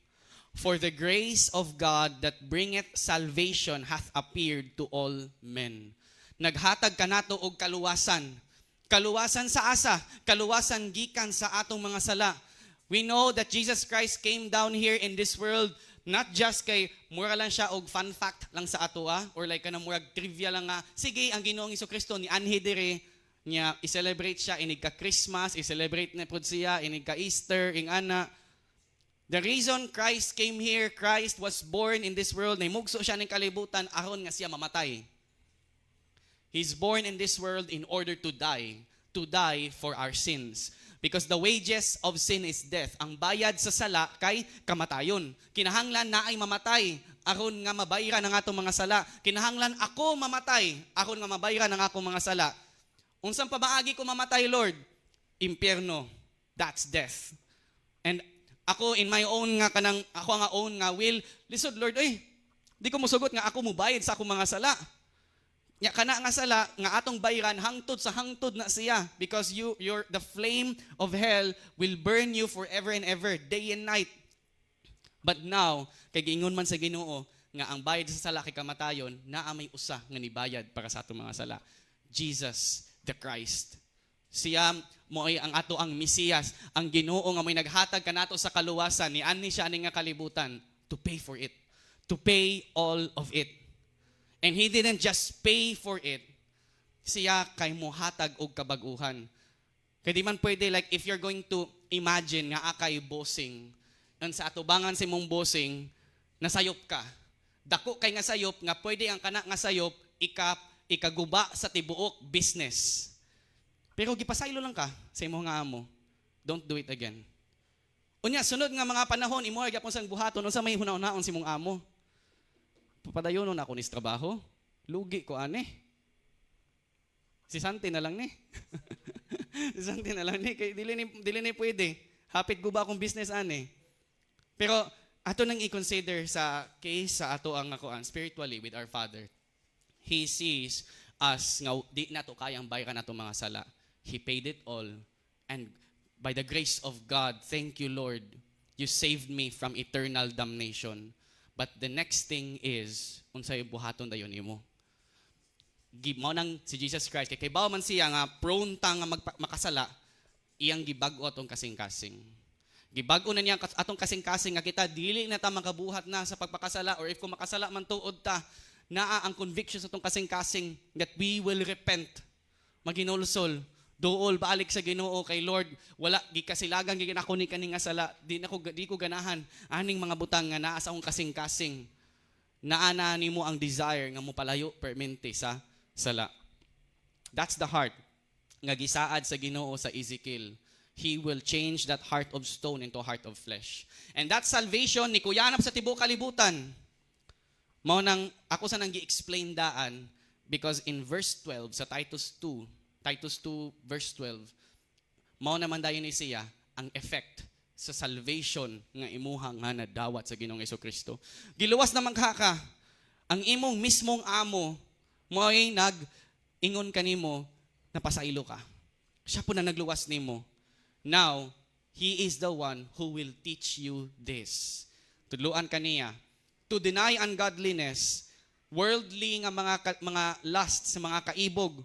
For the grace of God that bringeth salvation hath appeared to all men. Naghatag kanato og kaluwasan. Kaluwasan sa asa, kaluwasan gikan sa atong mga sala. We know that Jesus Christ came down here in this world not just kay mura lang siya og fun fact lang sa ato or like kanang murag trivia lang nga sige ang Ginoong Hesukristo ni anhi dire niya i-celebrate siya inig ka Christmas, i-celebrate na pud siya inig ka Easter ing ana. The reason Christ came here, Christ was born in this world, naimugso siya ning kalibutan aron nga siya mamatay. He's born in this world in order to die for our sins. Because the wages of sin is death. Ang bayad sa sala kay kamatayon. Kinahanglan na ay mamatay aron nga mabayran ang atong mga sala. Kinahanglan ako mamatay aron nga mabayran ang akong mga sala. Unsang pabaagi ko mamatay, Lord? Impyerno. That's death. And ako in my own nga kanang ako nga own nga will, lisod Lord, di ko mosugot nga ako mobayad sa akong mga sala. Nya kana nga sala nga atong bayran hangtod sa hangtod na siya because the flame of hell will burn you forever and ever, day and night. But now, kay giingon man sa Ginoo nga ang bayad sa sala kay kamatayon, naa may usa nga nibayad para sa atong mga sala. Jesus the Christ. Siya mo ay ang ato ang Mesiyas, ang Ginoo nga may naghatag kanato sa kaluwasan, ni ani siya ani nga kalibutan to pay for it, to pay all of it. And He didn't just pay for it. Siya kay mohatag og kabaguhan. Kaya di man pwede, like if you're going to imagine nga akay bossing, and sa atubangan si mong bossing, nasayop ka. Dako kay nga sayop, nga pwede ang kana nga sayop, ikaguba sa tibuok business. Pero gipasaylo lang ka sa imong nga amo. Don't do it again. Unya, sunod nga mga panahon, imo gyapon sang buhaton, unsa may hunaon-hunaon si mong amo? Papadayonon ako ni trabaho. Lugi ko ane. Si Santi na lang ni. Si Santi na lang ni. Kaya dili ni pwede. Hapit guba akong business ane. Pero ato nang i-consider sa case sa ato ang nakuan spiritually with our Father. He sees us nga di nato kayang bayaran nato mga sala. He paid it all. And by the grace of God, thank you Lord, you saved me from eternal damnation. But the next thing is, unsay buhaton dayon nimo. Mao nang si Jesus Christ kay bawo man siya nga prone ta nga makasala, iyang gibag-o atong kasing-kasing. Gibag-o na niya atong kasing-kasing nga kita dili na ta makabuhat na sa pagpakasala, or if kung makasala man tuod ta, naa ang conviction sa atong kasing-kasing that we will repent. Maginulsol, duol balik sa Ginoo kay Lord, wala gikasilagan giginako ni kani nga sala, di ko ganahan aning mga butang nga naa sa akong kasing-kasing. Naa na nimo ang desire nga mo palayo permente sa sala. That's the heart nga gisaad sa Ginoo sa Ezekiel. He will change that heart of stone into a heart of flesh. And that salvation ni kuyanap sa tibuok kalibutan. Mao nang ako sa nang gi-explain daan because in verse 12 sa Titus 2 verse 12, mao naman dayon ni siya ang effect sa salvation nga imuhang nga nadawat sa Ginoong Hesukristo. Giluwas naman ka, ang imong mismong amo mo'y nag-ingon kanimo na pasaylo ka. Siya po na nagluwas nimo. Now, He is the one who will teach you this. Tudluan kaniya. To deny ungodliness, worldly nga mga lusts, mga kaibog,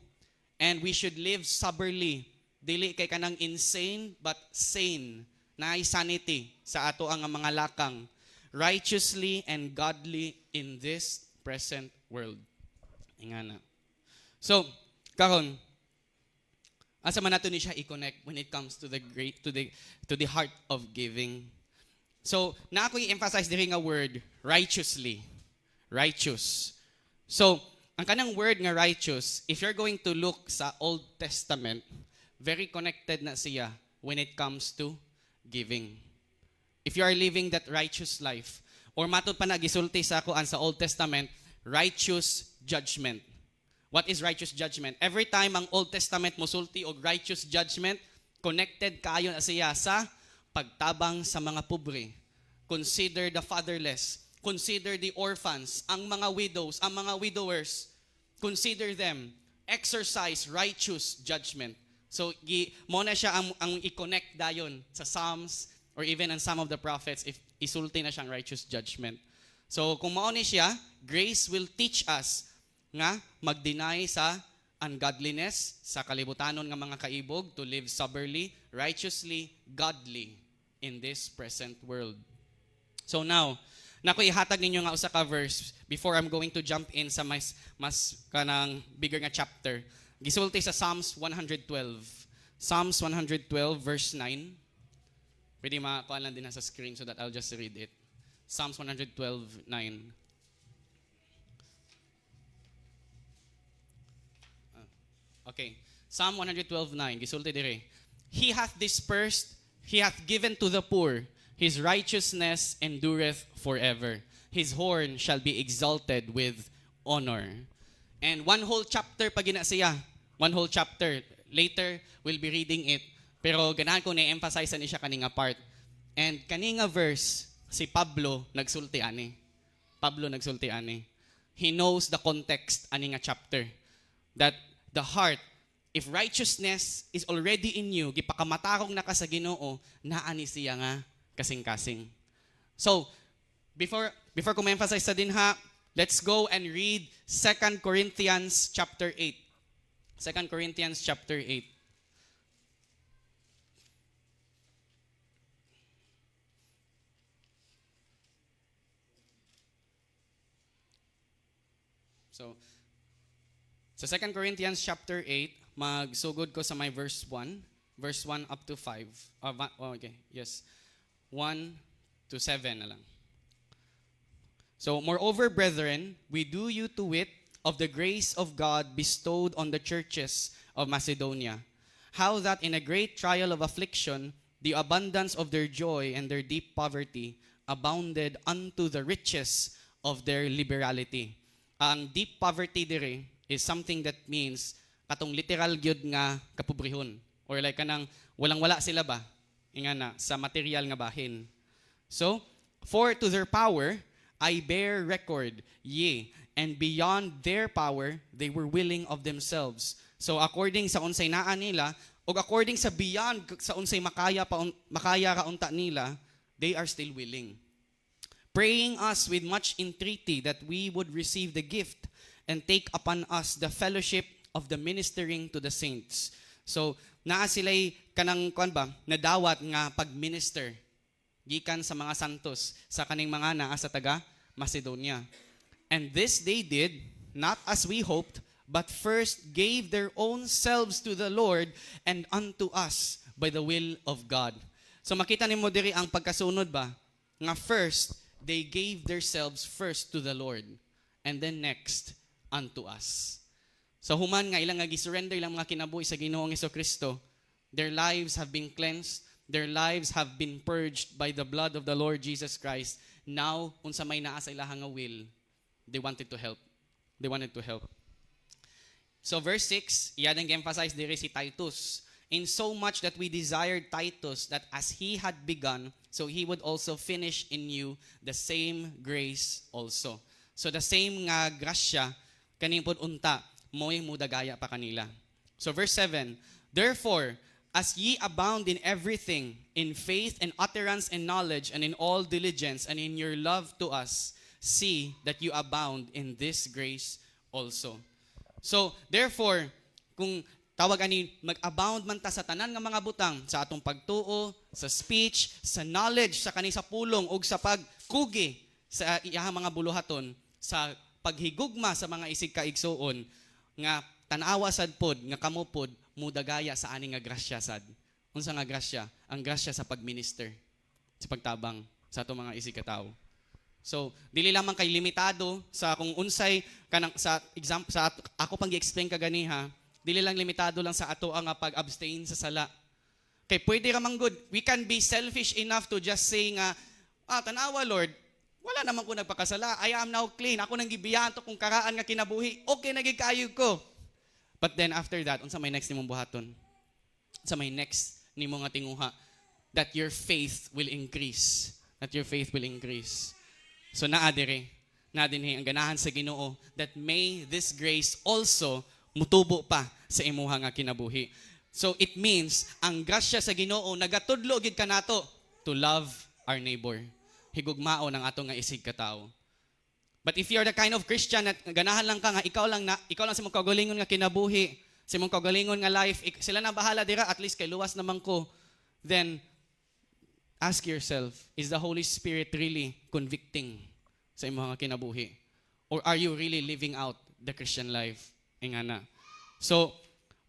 and we should live soberly. Dili kay kanang insane but sane naay sanity sa ato ang mga lakang, righteously and godly in this present world. Ingana. So, karon asa man nato ni siya i-connect when it comes to the heart of giving. So, na ako i-emphasize diri nga word, righteously. Righteous. So, ang kanang word nga righteous, if you're going to look sa Old Testament, very connected na siya when it comes to giving. If you are living that righteous life, or matod pa na gisulti sa ako sa Old Testament, righteous judgment. What is righteous judgment? Every time ang Old Testament musulti og righteous judgment, connected kayo na siya sa pagtabang sa mga pobre. Consider the fatherless. Consider the orphans, ang mga widows, ang mga widowers. Consider them. Exercise righteous judgment. So, mo na siya ang i-connect dayon sa Psalms or even in some of the prophets if isulti na siyang righteous judgment. So, kung mao ni siya, grace will teach us nga mag-deny sa ungodliness, sa kalibutanon nga mga kaibog, to live soberly, righteously, godly in this present world. So now, nako ihatag ninyo nga usa ka verse before I'm going to jump in sa mas kanang bigger nga chapter. Gisulti sa Psalms 112. Psalms 112 verse 9. Pwede makuha lang din sa screen so that I'll just read it. Psalms 112:9. Okay. Psalm 112:9. Gisulti dire. He hath dispersed, he hath given to the poor. His righteousness endureth forever. His horn shall be exalted with honor. And one whole chapter pa gina siya. One whole chapter. Later, we'll be reading it. Pero ganahan ko na-emphasize ni siya kaninga part. And kaninga verse, si Pablo nagsulti ani. Pablo nagsulti ani. He knows the context ani nga chapter. That the heart, if righteousness is already in you, gipakamatarong na ka sa Ginoo, naani siya nga kasing-kasing. So, before ko ma-emphasize sa dinha, let's go and read 2 Corinthians chapter 8. 2 Corinthians chapter 8. So, sa 2 Corinthians chapter 8, magsugod ko sa my verse 1. Verse 1 up to 5. Okay, yes. 1 to 7 na lang. So, moreover, brethren, we do you to wit of the grace of God bestowed on the churches of Macedonia, how that in a great trial of affliction, the abundance of their joy and their deep poverty abounded unto the riches of their liberality. Ang deep poverty dire is something that means katong literal gyud nga kapobrehon, or like kanang walang-wala sila ba? Ingana sa material nga bahin. So, for to their power I bear record, yea, and beyond their power they were willing of themselves. So according sa unsay naa nila, o according sa beyond sa unsay makaya ka unta nila, they are still willing. Praying us with much entreaty that we would receive the gift and take upon us the fellowship of the ministering to the saints. So, naa sila'y kanang nadawat nga pag-minister gikan sa mga santos sa kaning mga naa sa taga Macedonia. And this they did, not as we hoped, but first gave their own selves to the Lord and unto us by the will of God. So makita nimo diri ang pagkasunod ba? Nga first, they gave themselves first to the Lord and then next unto us. So human nga ilang nga gisurrender ilang mga kinabuhi sa Ginoong Hesukristo, their lives have been cleansed, their lives have been purged by the blood of the Lord Jesus Christ. Now, unsa may naa sa ilahang nga will, they wanted to help. They wanted to help. So verse 6, iyadang emphasize diri si Titus. In so much that we desired Titus that as he had begun, so he would also finish in you the same grace also. So the same nga grasya kaning pud unta mo'y mudagaya pa kanila. So verse 7, therefore, as ye abound in everything, in faith and utterance and knowledge, and in all diligence, and in your love to us, see that you abound in this grace also. So, therefore, kung tawag ani mag-abound man ta sa tanan nga mga butang, sa atong pagtuo, sa speech, sa knowledge, sa kani sa pulong ug sa pagkugi sa iyahang mga buluhaton, sa paghigugma sa mga isig kaigsuon nga tan-awa sad pod nga kamo pod mudagaya sa ani nga grasya sad. Unsa nga grasya? Ang grasya sa pagminister, sa pagtabang sa atong mga isig katao. So, dili lamang kay limitado sa kung unsay kanang sa example sa ako pang gi-explain kaganiha, dili lang limitado lang sa ato ang pag-abstain sa sala. Kay pwede ra man good, we can be selfish enough to just say nga, tanawa Lord, wala naman ko nagpakasala. I am now clean. Ako nang gibiyahan to kung karaan nga kinabuhi. Okay na gikayog ko. But then after that, unsa may next nimong buhaton? Unsa may next nimo nga tinguha? That your faith will increase. That your faith will increase. So naa dire, na dinhi ang ganahan sa Ginoo that may this grace also mutubo pa sa imuha nga kinabuhi. So it means ang grasya sa Ginoo nagatudlo gid kanato to love our neighbor. Higugmao ng ato nga isig katao. But if you're the kind of Christian na ganahan lang ka nga ikaw lang sa imong kaugalingon nga kinabuhi, sa imong kaugalingon nga life, sila na bahala dira at least kay luwas naman ko, then ask yourself, is the Holy Spirit really convicting sa imong nga kinabuhi? Or are you really living out the Christian life? Ingana. So,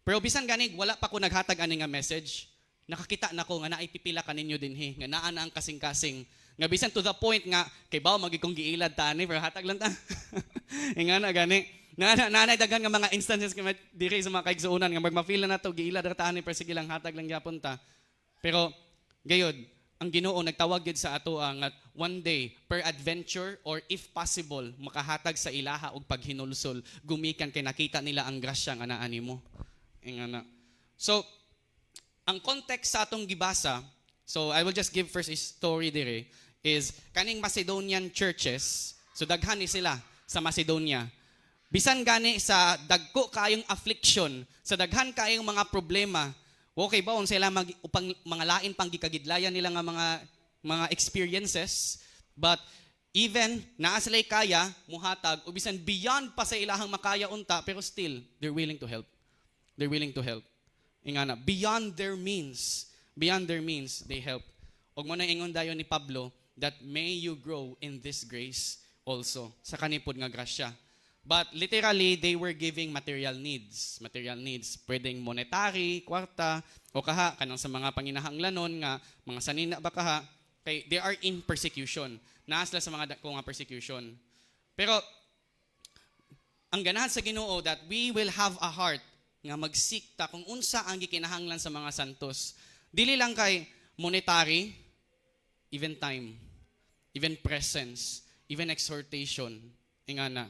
pero bisan ganig wala pa ko naghatag ani nga message, nakakita na ko nga naipipila kaninyo dinhi, nga naa na ang kasing-kasing, nga bisan to the point nga kay bawo magikong giilad tani pero hatag lang ta. Ingana gani. Nanay daghan nga mga instances nga diri sa mga kaigsuonan nga magma-feel na nato giilad ra tani pero sige lang hatag lang gyapon ta. Pero gayud ang Ginoo nagtawag gid sa ato nga one day per adventure or if possible makahatag sa ilaha og paghinulsol gumikan kay nakita nila ang grasya nga naa nimo. Ingana. So ang context sa atong gibasa, so I will just give first a story dire is kaning Macedonian churches. So daghan ni sila sa Macedonia. Bisan gani sa dagko kayong affliction, sa daghan kayong mga problema, okay ba sila upang mga lain pang gikagidlayan nila nga mga experiences, but even naa sila kaya muhatag o bisan beyond pa sa ilahang makaya unta pero still they're willing to help. They're willing to help. Ingana, beyond their means they help. Og mo na ingon dayon ni Pablo that may you grow in this grace also sa kanipod nga grasya. But literally, they were giving material needs. Material needs, pwedeng monetary, kwarta, o kaha, kanang sa mga panginahanglanon nga, mga sanina ba kaha, kay they are in persecution. Naasla sa mga dako nga persecution. Pero, ang ganahan sa Ginoo that we will have a heart nga magsikta kung unsa ang gikinahanglan sa mga santos. Dili lang kay monetary, even time, even presence, even exhortation. Ingana.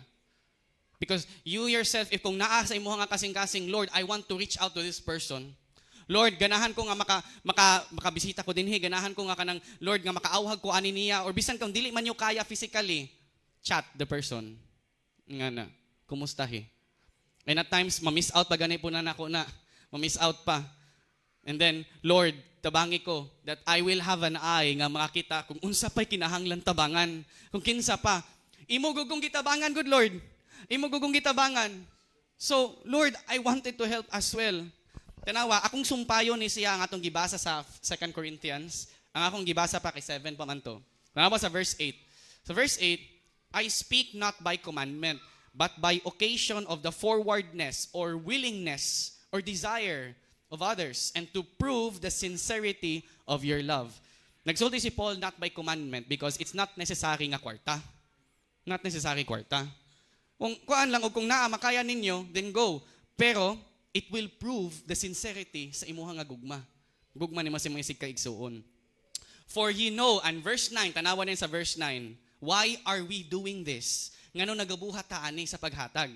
Because you yourself, if kung naa sa imo nga kasing-kasing, Lord, I want to reach out to this person. Lord, ganahan ko nga makabisita ko dinhi, ganahan ko nga kanang Lord nga makaawhag ko ani niya or bisan kung dili man yo kaya physically, chat the person. Ingana. Kumustahi? And at times ma-miss out pa gani po na nako na. Ma-miss out pa. And then, Lord, tabangi ko that I will have an eye nga makakita kung unsa pa'y kinahanglan tabangan. Kung kinsa pa. Imo gugong gitabangan, good Lord. Imo gugong gitabangan. So, Lord, I wanted to help as well. Tanawa, akong sumpayon ni siya ang atong gibasa sa 2 Corinthians. Ang akong gibasa pa kay 7 pa man to. Tanawa sa verse 8. Sa verse 8, I speak not by commandment, but by occasion of the forwardness or willingness or desire of others, and to prove the sincerity of your love. Nagsulti si Paul not by commandment because it's not necessary nga kwarta. Not necessary kwarta. Kung kuan lang o kung naa makaya ninyo, then go. Pero it will prove the sincerity sa imuha nga gugma. Gugma ni masimong isig kaigsuon. For ye know, and verse 9, tanawan din sa verse 9, why are we doing this? Ngano nagabuhat ta ani sa paghatag?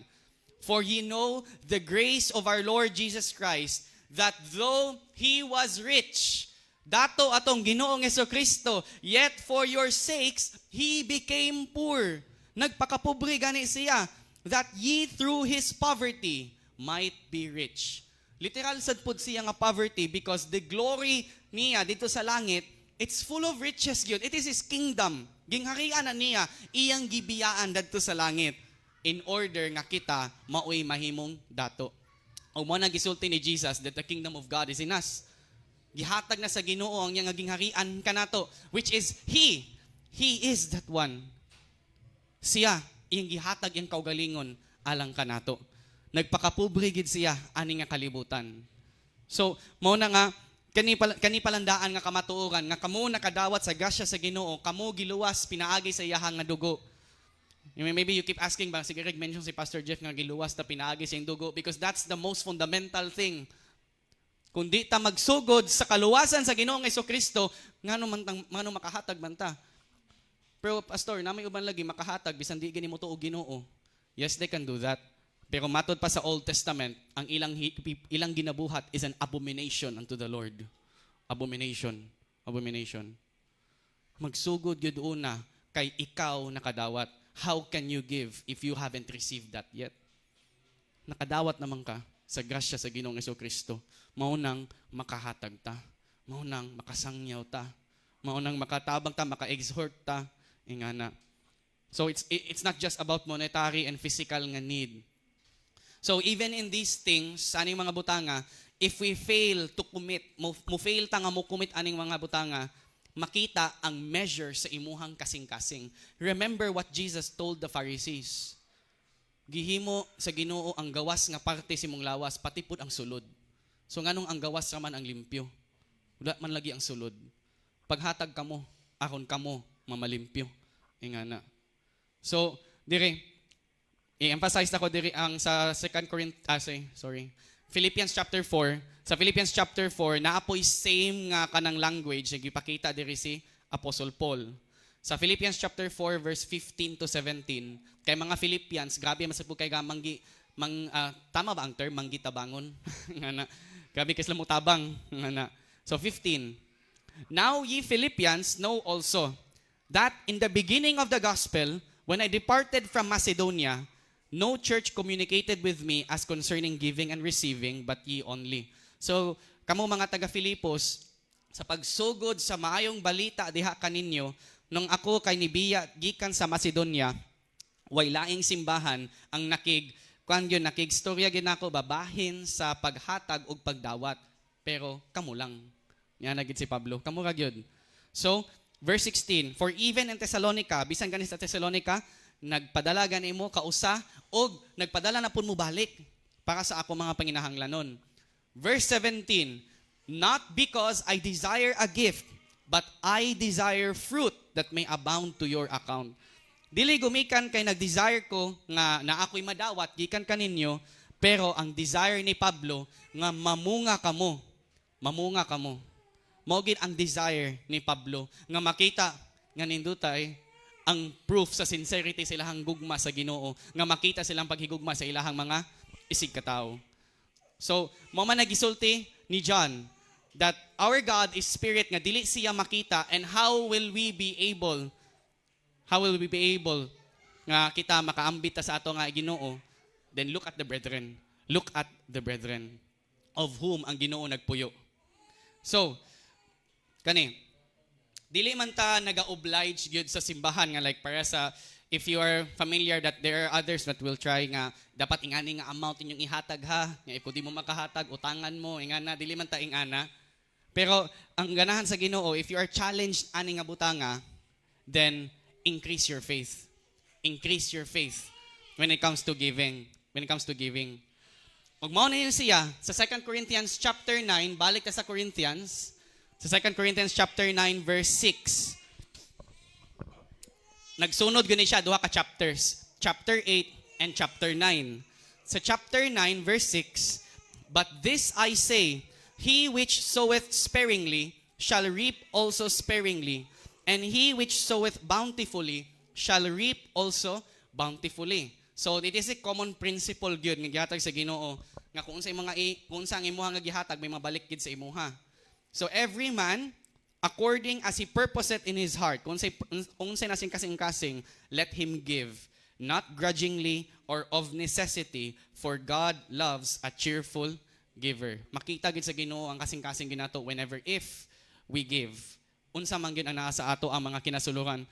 For ye know the grace of our Lord Jesus Christ, that though He was rich, dato atong Ginoong Jesucristo, yet for your sakes, He became poor. Nagpakapobre gani siya, that ye through His poverty might be rich. Literal sad pud siya nga poverty because the glory niya dito sa langit, it's full of riches yun. It is His kingdom. Gingharian na niya, iyang gibiyaan dadto sa langit in order nga kita maoy mahimong dato. O mo na gisulti ni Jesus that the kingdom of God is in us. Gihatag na sa Ginoo ang iyang naging harian kanato, which is He. He is that one. Siya, iyang gihatag iyang kaugalingon alang kanato. Nagpakapobre gid siya ani nga kalibutan. So, mao na nga kani palandaan nga kamatuoran nga kamo nakadawat sa grasya sa Ginoo, kamo giluwas pinaagi sa iyahang nga dugo. Maybe you keep asking ba, sige mention si Pastor Jeff nga giluwas ta pinaagi sa iyang dugo because that's the most fundamental thing. Kung di ta magsugod sa kaluwasan sa Ginoong Jesucristo, ngano makahatag man ta? Pero pastor, namay uban lagi makahatag bisan di gani mo tuo Ginoo. Yes, they can do that. Pero matod pa sa Old Testament, ang ilang ginabuhat is an abomination unto the Lord. Abomination. Abomination. Magsugod yun una kay ikaw nakadawat. How can you give if you haven't received that yet? Nakadawat naman ka sa grasya sa Ginoong Jesucristo. Maunang makahatag ta. Maunang makasangyaw ta. Maunang makatabang ta, maka-exhort ta. Ingana. So it's not just about monetary and physical nga need. So even in these things, aning mga butanga, if we fail to commit, mo fail ta nga mo commit aning mga butanga, makita ang measure sa imuhang kasing-kasing. Remember what Jesus told the Pharisees. Gihimo sa Ginoo ang gawas nga parte si mong lawas, pati pud ang sulod. So nganong ang gawas raman ang limpyo? Wala man lagi ang sulod. Paghatag kamo, aron kamo mamalimpyo. Ingana. So, dire, i-emphasize na ko dire ang sa Philippians chapter 4. Sa Philippians chapter 4, naapoy same nga kanang language nga gipakita diri si Apostle Paul. Sa Philippians chapter 4 verse 15 to 17, kay mga Philippians, grabe masapog kay tama ba ang term manggitabangon? Ngana. Grabe kay sila mo tabang. Ngana. So 15. Now ye Philippians know also that in the beginning of the gospel, when I departed from Macedonia, no church communicated with me as concerning giving and receiving, but ye only. So, kamo mga taga-Filipos, sa pagsugod sa maayong balita diha kaninyo, nung ako kay nibiya gikan sa Macedonia, way laing simbahan ang nakigstorya ginako babahin sa paghatag og pagdawat. Pero kamo lang. Yan na gid si Pablo. Kamo ra gyud. So, verse 16, for even in Thessalonica, bisan ganis sa Thessalonica, nagpadala gani mo kausa og nagpadala na pud mo balik para sa ako mga panginahanglanon. Verse 17, not because I desire a gift, but I desire fruit that may abound to your account. Dili gumikan kay nag-desire ko nga na ako'y madawat gikan kaninyo, pero ang desire ni Pablo nga mamunga kamo. Mamunga kamo. Mao gid ang desire ni Pablo nga makita nga nindutay ang proof sa sincerity sa ilahang gugma sa Ginoo, nga makita silang paghigugma sa ilahang mga isig katao. So, mo man nagisulti ni John that our God is spirit nga dili siya makita, and how will we be able nga kita makaambit sa ato nga Ginoo? Then look at the brethren. Look at the brethren of whom ang Ginoo nagpuyo. So, kani dili man ta naga-oblige gyud sa simbahan nga like para sa if you are familiar that there are others that will try nga dapat ingani nga amount inyong ihatag ha, nga if di mo makahatag utangan mo ingana, dili man ta ingana. Pero ang ganahan sa Ginoo, if you are challenged ani nga butanga, then increase your faith. Increase your faith when it comes to giving. When it comes to giving. Ug mao na yun siya sa 2 Corinthians chapter 9, balik ta sa Corinthians. Sa 2 Corinthians chapter 9 verse 6. Nagsunod gani siya duha ka chapters, chapter 8 and chapter 9. Sa chapter 9 verse 6, but this I say, he which soweth sparingly shall reap also sparingly, and he which soweth bountifully shall reap also bountifully. So it is a common principle gyud nga gihatag sa Ginoo nga kung sa ang imuha nga gihatag may mabalik gid sa imuha. So every man according as he purposeth in his heart, kung say nasing kasing-kasing, let him give, not grudgingly or of necessity, for God loves a cheerful giver. Makita gid sa Ginoo ang kasing-kasing ginato whenever if we give. Unsa man gyud ang naa sa ato ang mga kinasuluran.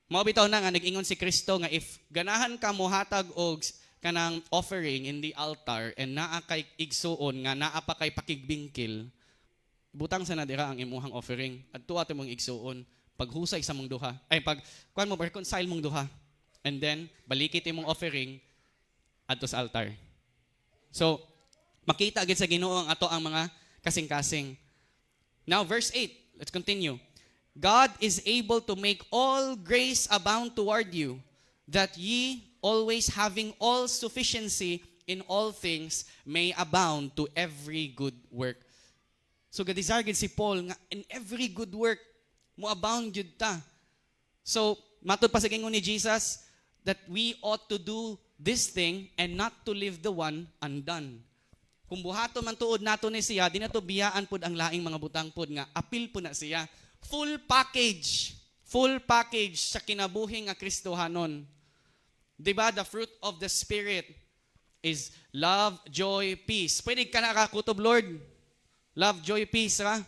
Mao bitaw na nga nag-ingon si Kristo nga if ganahan ka mohatag og kanang offering in the altar and naa kay igsuon nga naa pa kay pakigbingkil, butang sa nadira ang imuhang offering adto ato mong igsuon paghusay sa mong duha ay pag kuan mo reconcile mong duha and then balikit imong offering adto sa altar. So makita gid sa Ginoo ang ato ang mga kasing-kasing. Now verse 8, let's continue. God is able to make all grace abound toward you, that ye always having all sufficiency in all things may abound to every good work. So gadisar gid si Paul nga in every good work mo abound jud ta. So matud pa sa gingon ni Jesus that we ought to do this thing and not to leave the one undone. Kung buhato man tuod nato ni siya, di na to biyaan pud ang laing mga butang pud nga apil po na siya. Full package sa kinabuhi nga Kristohanon. Diba, the fruit of the Spirit is love, joy, peace. Pwede ka nakakutob, Lord. Love, joy, peace, ha?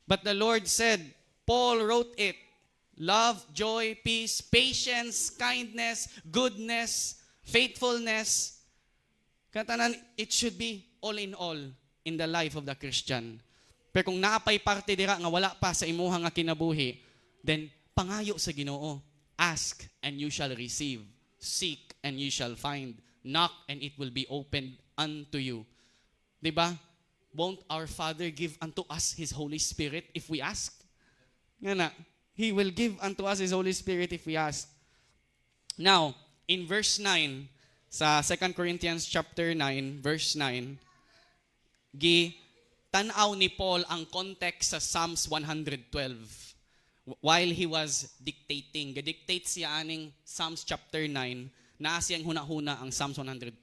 But the Lord said, Paul wrote it, love, joy, peace, patience, kindness, goodness, faithfulness. Katanan, it should be all in the life of the Christian. Pero kung naapay parte dira nga wala pa sa imuha nga kinabuhi, then pangayo sa Ginoo. Ask and you shall receive. Seek and you shall find. Knock and it will be opened unto you. Diba? Won't our Father give unto us His Holy Spirit if we ask? Nga na, He will give unto us His Holy Spirit if we ask. Now, in verse 9, sa 2 Corinthians chapter 9, verse 9, tanaw ni Paul ang context sa Psalms 112. While he was dictating, dictate siya aning Psalms chapter 9, na siyang huna-huna ang Psalms 112.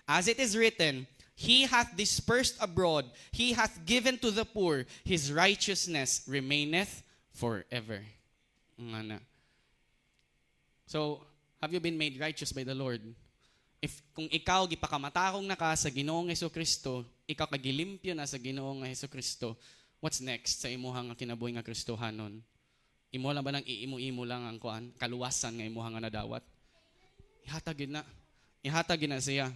As it is written, He hath dispersed abroad, He hath given to the poor, His righteousness remaineth forever. So, have you been made righteous by the Lord? Kung ikaw gipakamatarong na ka sa Ginoong Hesukristo, ikaw kagilimpyo na sa Ginoong Hesukristo, what's next sa imuhang kinabuhi nga Kristohanon? Imo lang ba nang iimo-imo lang ang kuan, kaluwasan nga imuhang nadawat? Ihatag na siya.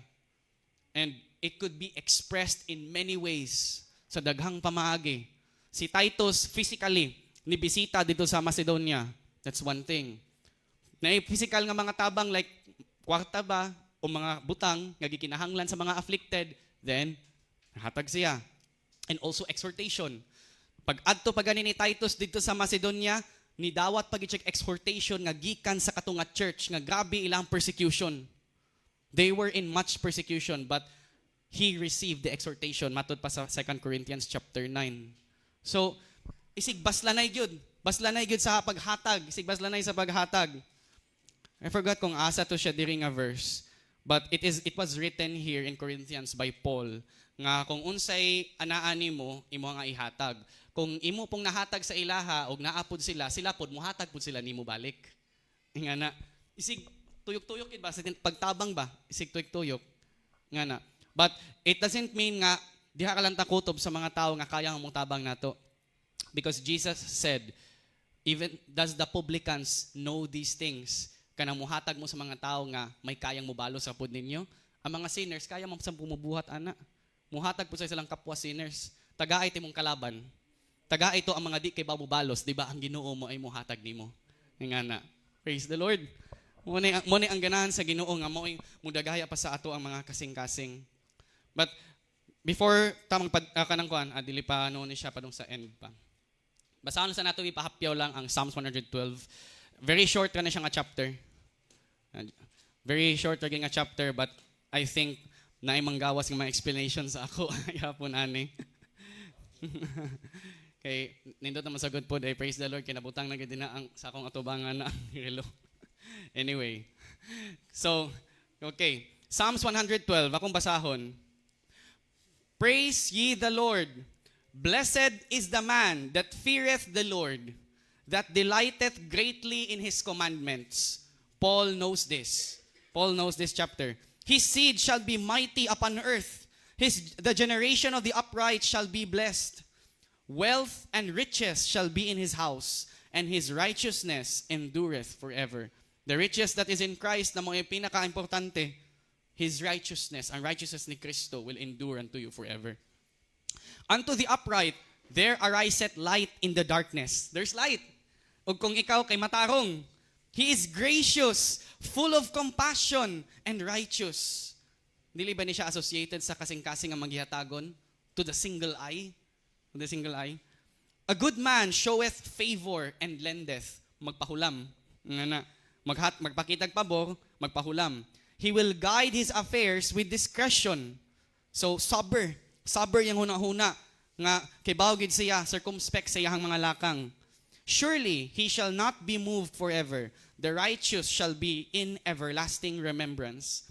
And it could be expressed in many ways sa daghang pamaagi. Si Titus physically nibisita dito sa Macedonia. That's one thing. Na physical nga mga tabang like kwarta ba o mga butang nga gikinahanglan sa mga afflicted, then hatag siya. And also exhortation. Pag adto pa gani ni Titus dito sa Macedonia, ni dawat pag-check exhortation nga gikan sa katunga church nga grabe ilang persecution. They were in much persecution but he received the exhortation matud pa sa 2 Corinthians chapter 9. So isig baslanay gyud sa paghatag, isig baslanay sa paghatag. I forgot kung asa to siya diri nga verse, but it was written here in Corinthians by Paul nga kung unsay anaan nimo imo nga ihatag. Kung imo pong nahatag sa ilaha og naapod sila pod muhatag pod sila nimo balik. Nga na isig tuyok-tuyok gid ba sa pagtabang ba? Isig tuyok-tuyok. Nga na. But it doesn't mean nga diha ka lang takutob sa mga tao nga kaya mong tabang nato. Because Jesus said, even does the publicans know these things? Kanang muhatag mo sa mga tao nga may kayang mubalo sa pod ninyo. Ang mga sinners kaya mo sa pumubuhat ana. Muhatag po sa silang kapwa sinners. Tagaay timong kalaban. Taga ito ang mga di kay babubalos, di ba? Ang Ginoo mo ay muhatag nimo. Nga na. Praise the Lord. Mo ni ang ganahan sa Ginoo nga mo ay mudagaya pa sa ato ang mga kasing-kasing. But before tamang kanang kuan, dili pa no ni siya padung sa end pa. Basahan sa nato ipahapyaw lang ang Psalms 112. Very short ka na siya nga chapter. Very short ra nga chapter but I think na manggawas ng mga explanations sa ako. Yapon ani. Kay nindot naman sa good pod ay praise the Lord kay nabutang na gid na ang sa akong atubangan na relo. Anyway. So, okay. Psalms 112 akong basahon. Praise ye the Lord. Blessed is the man that feareth the Lord, that delighteth greatly in his commandments. Paul knows this. Paul knows this chapter. His seed shall be mighty upon earth. The generation of the upright shall be blessed. Wealth and riches shall be in his house, and his righteousness endureth forever. The riches that is in Christ na mo ay pinaka-importante. His righteousness, ang righteousness ni Kristo will endure unto you forever. Unto the upright, there ariseth light in the darkness. There's light. O kung ikaw kay matarong, He is gracious, full of compassion, and righteous. Dili ba ni siya associated sa kasing-kasing ang manghihatagon? To the single eye? To the single eye? A good man showeth favor and lendeth. Magpahulam. Nga na. Magpakitag pabor, magpahulam. He will guide his affairs with discretion. So, sober. Sober yung huna-huna. Nga, kay bawgid siya, circumspect sa iyang mga lakang. Surely, he shall not be moved forever. The righteous shall be in everlasting remembrance.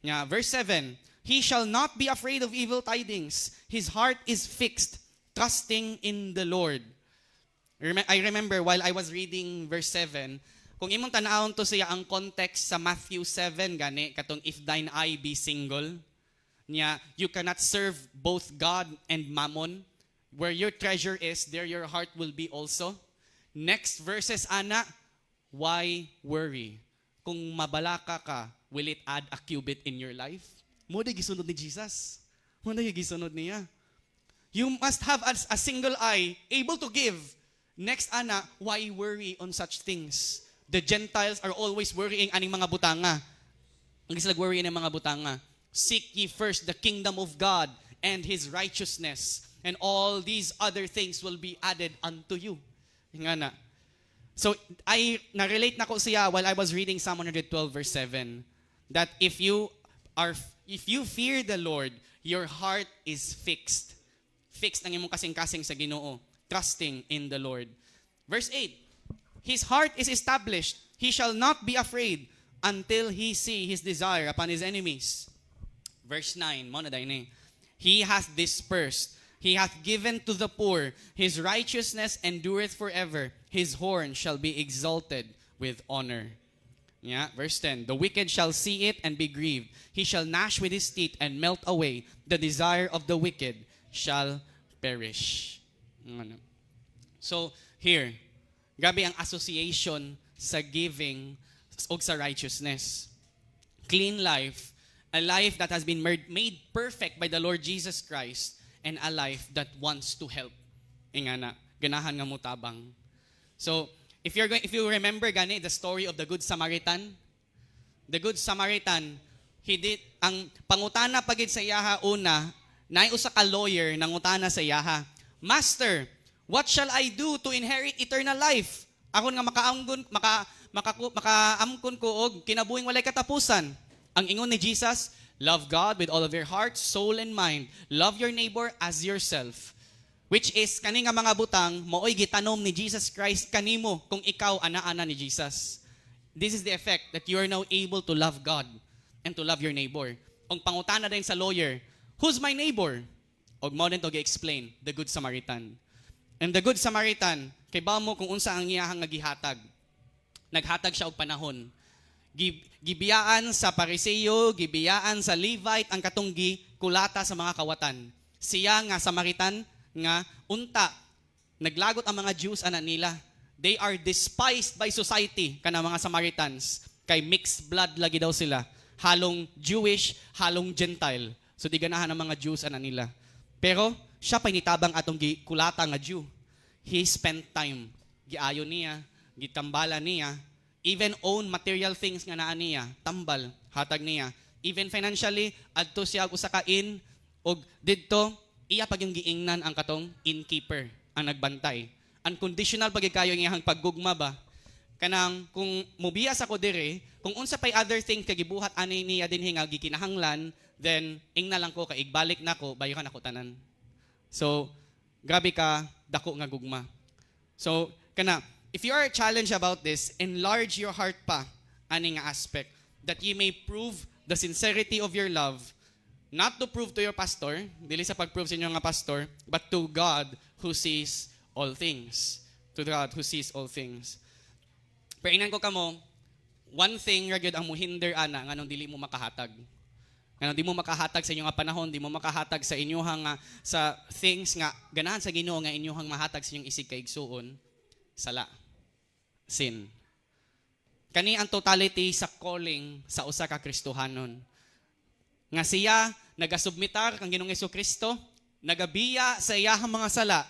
Nga, verse 7, he shall not be afraid of evil tidings. His heart is fixed, trusting in the Lord. I remember while I was reading verse 7, kung imong tanawon to siya ang context sa Matthew 7 gani katong if thine eye be single, niya you cannot serve both God and mammon. Where your treasure is, there your heart will be also. Next verses ana, why worry? Kung mabalaka ka, will it add a cubit in your life? Mo day gisunod ni Jesus. Mo day gisunod niya. You must have a single eye, able to give. Next, ana, why worry on such things? The Gentiles are always worrying aning mga butanga. Ang sila worrying ng mga butanga. Seek ye first the kingdom of God and His righteousness, and all these other things will be added unto you. Nga na. So, na-relate na ko siya while I was reading Psalm 112 verse 7, that if you fear the Lord, your heart is fixed. Fixed ang imong kasing-kasing sa Ginoo, trusting in the Lord. Verse 8, his heart is established. He shall not be afraid until he see his desire upon his enemies. Verse 9, mo na dayni. He hath dispersed. He hath given to the poor. His righteousness endureth forever. His horn shall be exalted with honor. Yeah, verse 10. The wicked shall see it and be grieved. He shall gnash with his teeth and melt away. The desire of the wicked shall perish. So, here, grabe ang association sa giving o sa righteousness. Clean life, a life that has been made perfect by the Lord Jesus Christ, and a life that wants to help. Ingana, ganahan nga mo tabang. So, if you remember gani the story of the Good Samaritan, the Good Samaritan, ang pangutana pagid sa iyaha una, naay usa ka lawyer nangutana sa iyaha, Master, what shall I do to inherit eternal life? Ako nga makaamkon ko og kinabuhing walay katapusan. Ang ingon ni Jesus, love God with all of your heart, soul, and mind. Love your neighbor as yourself. Which is, kani nga mga butang, maoy gitanom ni Jesus Christ kanimo kung ikaw ana-ana ni Jesus. This is the effect that you are now able to love God and to love your neighbor. Ang pangutana din sa lawyer, who's my neighbor? Og mo din to gi-explain, the Good Samaritan. And the Good Samaritan, kay ba mo kung unsa ang iyahang nagihatag. Naghatag siya og panahon. Gibiyaan sa Pariseo, gibiyaan sa Levite ang katunggi kulata sa mga kawatan. Siya nga Samaritan nga unta naglagot ang mga Jews ana nila. They are despised by society kana mga Samaritans kay mixed blood lagi daw sila. Halong Jewish, halong Gentile. So di ganahan ang mga Jews ana nila. Pero siya pa nitabang atong kulata nga Jew. He spent time. Giayo niya, gitambala niya, even own material things nga naa niya, tambal, hatag niya. Even financially, adto siya usa ka in og didto iya pag yung giingnan ang katong innkeeper, ang nagbantay. Unconditional pag kayo ang iyang paggugma ba? Kanang kung mubiya sa ko dire, kung unsa pay other thing kay gibuhat ani niya dinhi nga gikinahanglan, then ingna lang ko kay igbalik nako, bayo ka nako tanan. So, grabe ka dako nga gugma. So, if you are challenged about this, enlarge your heart pa ani nga aspect that ye may prove the sincerity of your love, not to prove to your pastor, dili sa pag-prove sa inyo nga pastor, but to God who sees all things. To God who sees all things. Painan ko kamo, one thing ra gyud ang muhinder ana nganong dili mo makahatag. Nganong di mo makahatag sa inyong panahon, di mo makahatag sa inyong sa things nga ganahan sa Ginoo nga inyong mahatag sa inyong isig kaigsuon, sala. Sin. Kani ang totality sa calling sa usa ka Kristohanon. nga siya nagasubmitar kang Ginoong Jesucristo, nagabiya sa iyahang mga sala,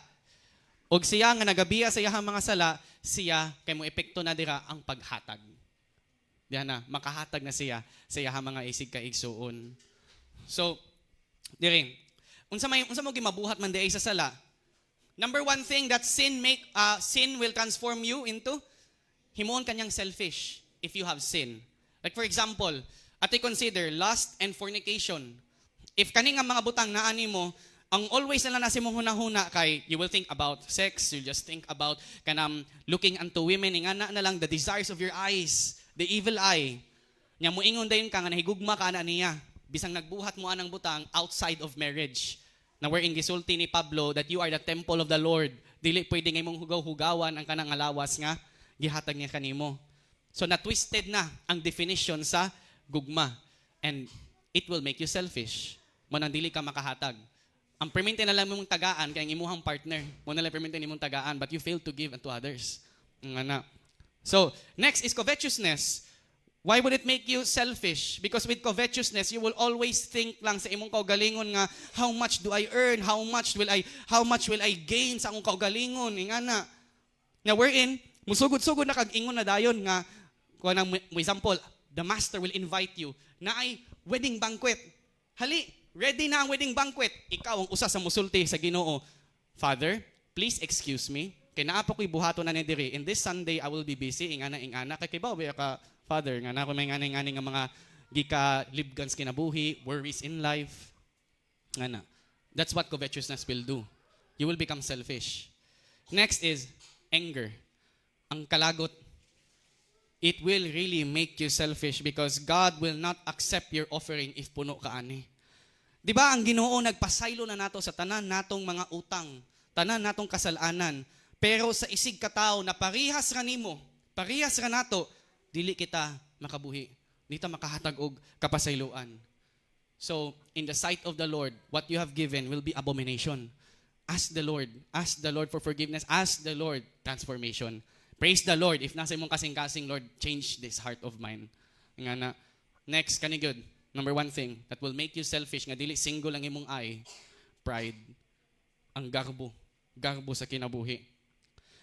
og siya nga nagabiya sa iyahang mga sala, siya kay mo epekto na dira ang paghatag. Diyan na, makahatag na siya sa iyahang mga isig kaigsuon. So, diri, unsa mo gimabuhat man diay sa sala? Number one thing that sin will transform you into, himuon kanyang selfish if you have sin. Like for example, ati consider lust and fornication. If kani nga mga butang naa nimo, ang always na lang nasi mong hunahuna kay you will think about sex, you just think about kanam looking unto women, ingana na lang the desires of your eyes, the evil eye. Nya moingon dayon ka nga nahigugma ka ana niya, bisang nagbuhat mo anang butang outside of marriage. Na wherein gisulti ni Pablo that you are the temple of the Lord. Dili pwede nga imong hugaw-hugawan ang kanang alawas nga gihatag niya kanimo. So na-twisted na ang definition sa gugma. And it will make you selfish. Mo nang dili ka makahatag. Ang permente na lang mong tagaan kay ang imuhang partner. Mo na lang permente nimong tagaan but you fail to give unto others. Ngana. So, next is covetousness. Why would it make you selfish? Because with covetousness, you will always think lang sa imong kaugalingon nga how much do I earn? How much will I gain sa akong kaugalingon? Ingana. Nga wherein musugod-sugod na kag-ingon na dayon nga kuan ang example, the master will invite you na ay wedding banquet. Hali, ready na ang wedding banquet. Ikaw ang usa sa musulti sa Ginoo. Father, please excuse me. Kay naa pa ko'y buhaton na ni diri. In this Sunday, I will be busy. Ingana. Kay kibaw, ka, Father, nga na ko may ngani nga mga gika-libgans kinabuhi, worries in life. Nga na. That's what covetousness will do. You will become selfish. Next is anger. Ang kalagot. It will really make you selfish because God will not accept your offering if puno ka ani. Di ba ang Ginoo nagpasaylo na nato sa tanan natong mga utang, tanan natong kasalanan. Pero sa isig katao na parihas ra nimo, parihas ra nato, dili kita makabuhi. Dili ta makahatag og kapasayloan. So, in the sight of the Lord, what you have given will be abomination. Ask the Lord for forgiveness. Ask the Lord transformation. Praise the Lord. If nasa imong kasing-kasing, Lord, change this heart of mine. Nga na. Next, kani good. Number one thing that will make you selfish, nga dili single ang imong eye, pride. Ang garbo. Garbo sa kinabuhi.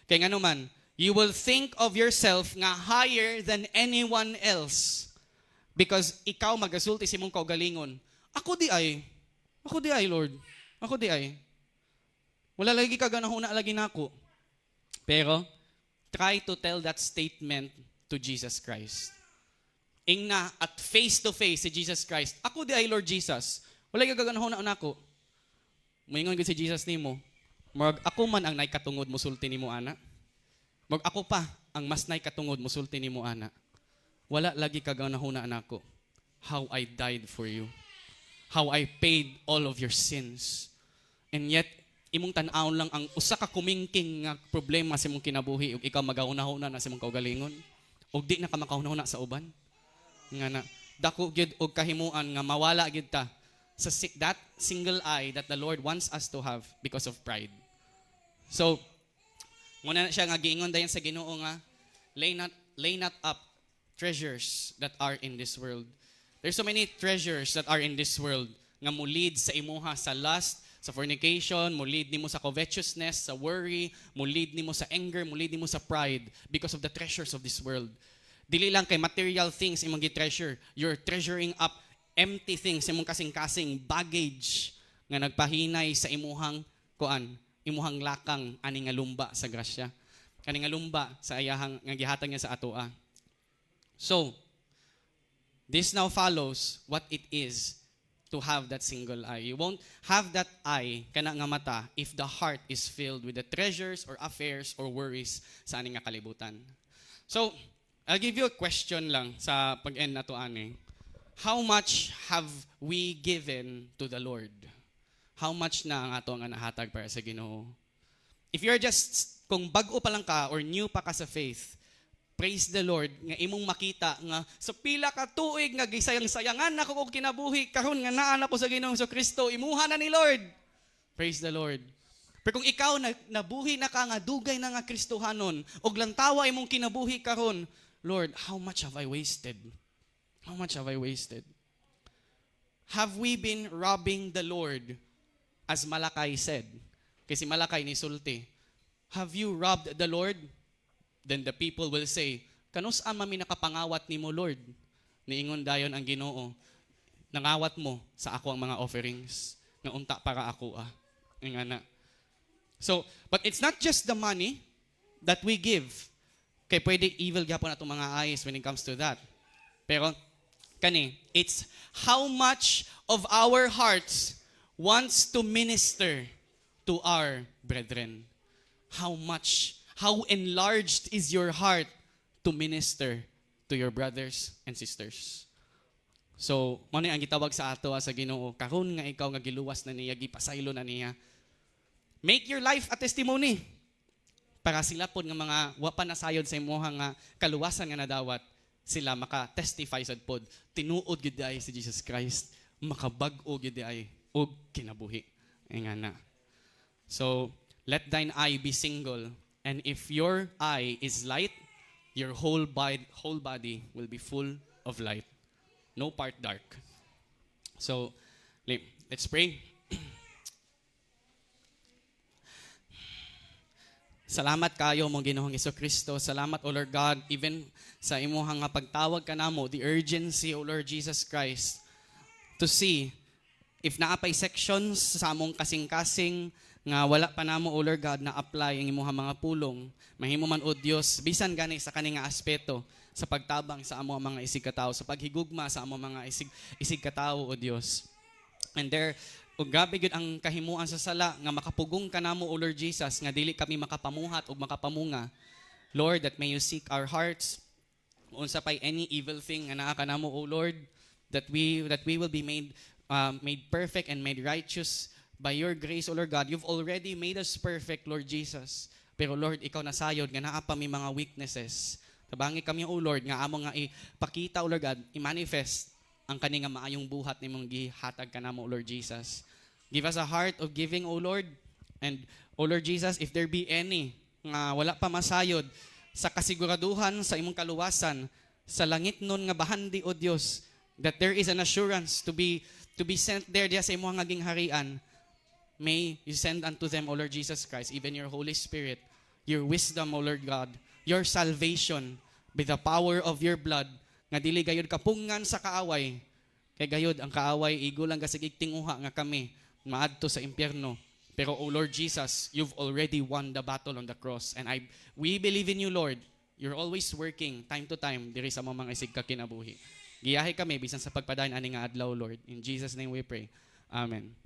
Kaya nga naman, you will think of yourself nga higher than anyone else. Because ikaw magasulti sa imong kaugalingon. Ako di ay, Lord. Ako di ay. Wala lagi ka ganahuna lagi nako. Pero, try to tell that statement to Jesus Christ. Ingna at face to face si Jesus Christ. Ako di ay Lord Jesus. Wala ka gaganahon na ako. Moingon gid si Jesus nimo. Mag ako man ang naikatungod musulti nimo ana. Mag ako pa ang mas naikatungod musulti nimo ana. Wala lagi ka gaganahon na ako. How I died for you. How I paid all of your sins. And yet imong tan-awon lang ang usa ka kumingking nga problema sa imong kinabuhi ug ikaw magaunahuna na sa imong kaugalingon ug di na ka makaunahuna sa uban nga na dako gyud og kahimuan nga mawala gyud ta sa that single eye that the Lord wants us to have because of pride. So muna na siya nga giingon dayon sa Ginoo nga lay not up treasures that are in this world. There's so many treasures that are in this world nga mulid sa imuha sa lust, sa fornication, mo lead nimo sa covetousness, sa worry, mo lead nimo sa anger, mo lead nimo sa pride because of the treasures of this world. Dili lang kay material things imong gi-treasure. You're treasuring up empty things imong kasing-kasing baggage nga nagpahinay sa imuhang imuhang lakang ani nga lumba sa grasya. Kani nga lumba sa ayahang nga gihatag niya sa atoa. So, this now follows what it is to have that single eye. You won't have that eye, kana nga mata, if the heart is filled with the treasures or affairs or worries sa aning nga kalibutan. So, I'll give you a question lang sa pag-end na to ani. How much have we given to the Lord? How much na ang ato nga nahatag para sa Ginoo? If you're just, kung bago pa lang ka or new pa ka sa faith, praise the Lord nga imong makita nga sa pila ka tuig nga gisayang-sayangan nako og kinabuhi karon nga naa na ko sa Ginoong Jesucristo imuha na ni Lord. Praise the Lord. Pero kung ikaw nabuhi na ka nga dugay na nga Kristohanon og lantawa imong kinabuhi karon, Lord, how much have I wasted? How much have I wasted? have we been robbing the Lord? As Malakay said. Kasi Malakay ni sulti, have you robbed the Lord? Then the people will say, kanus mami nakapangawat ni mo, Lord? Niingon dayon ang Ginoo, nangawat mo sa ako ang mga offerings nga unta para ako nga na. So, but it's not just the money that we give. Kay pwede evil gyapon atong mga eyes when it comes to that. Pero kani, it's how much of our hearts wants to minister to our brethren. How much, how enlarged is your heart to minister to your brothers and sisters. So, mano ang gitawag sa ato sa Ginoo, karon nga ikaw nga giluwas na niya, gipasaylo na niya. Make your life a testimony. Para sila po nga mga wapa nasayod sa imuha nga kaluwasan nga nadawat, sila maka-testify sad pod. Tinuod gyud ay si Jesus Christ, makabag-o gyud ay og kinabuhi. Nga na. So, let thine eye be single, and if your eye is light, your whole body will be full of light. No part dark. So, let's pray. Salamat kayo mong Ginoong Jesucristo. Salamat, O Lord God, even sa imuhang nga pagtawag ka namo, the urgency, O Lord Jesus Christ, to see if naapay sections sa among kasing-kasing nga wala pa namo, O Lord God, na apply ang imuhang mga pulong. Mahimo man, O Dios, bisan gani sa kani nga aspeto sa pagtabang sa among mga isig katao, sa paghigugma sa among mga isig katao, O Dios. And there, o grabe gyud ang kahimuan sa sala nga makapugong kanamo, O Lord Jesus, nga dili kami makapamuhat o makapamunga. Lord, that may you seek our hearts. Unsa pay any evil thing nga naa kanamo, O Lord, that we will be made perfect and made righteous by your grace, O Lord God. You've already made us perfect, Lord Jesus. Pero Lord, ikaw nasayod nga naa pa mi mga weaknesses. Tabangi kami, O Lord, nga amo nga ipakita, O Lord God, i-manifest ang kani nga maayong buhat nimong gihatag kanamo, O Lord Jesus. Give us a heart of giving, O Lord. And, O Lord Jesus, if there be any nga wala pa masayod sa kasiguraduhan sa imong kaluwasan, sa langit nun nga bahandi, O Dios, that there is an assurance to be sent there diya sa imong ngaging harian, may you send unto them, O Lord Jesus Christ, even your Holy Spirit, your wisdom, O Lord God, your salvation by the power of your blood, nga dili gayud kapungan sa kaaway. Kay gayud ang kaaway igo lang gasigig tinguha nga kami maadto sa impyerno. Pero O Lord Jesus, you've already won the battle on the cross, and we believe in you, Lord. You're always working time to time diri sa mga isig ka kinabuhi. Giyahi kami bisan sa pagpadayon ani nga adlaw, Lord. In Jesus' name we pray. Amen.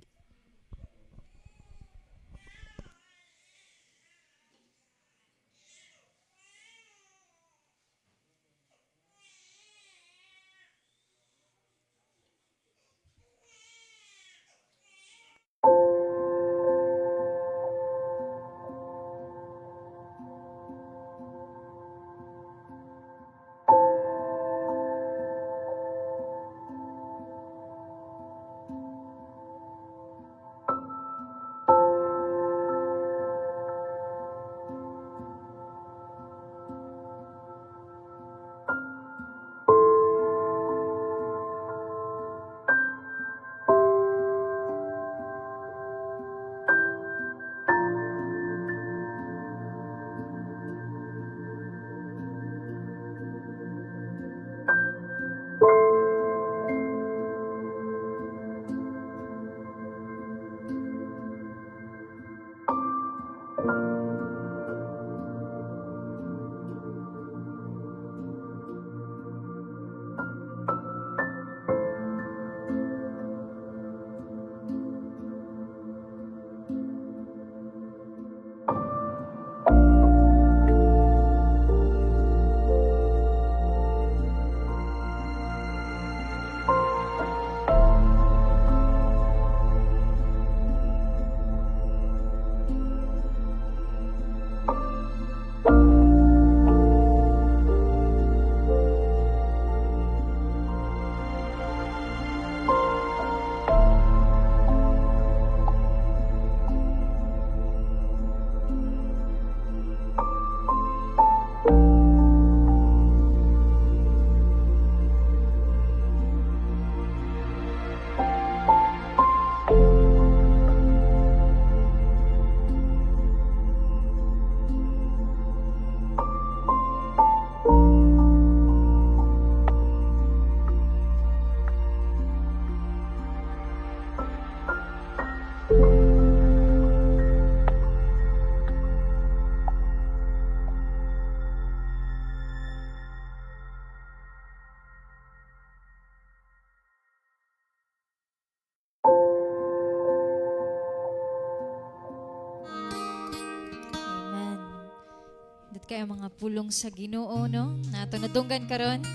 kayo mga pulong sa Ginoo, no? Na ato natunggan karon.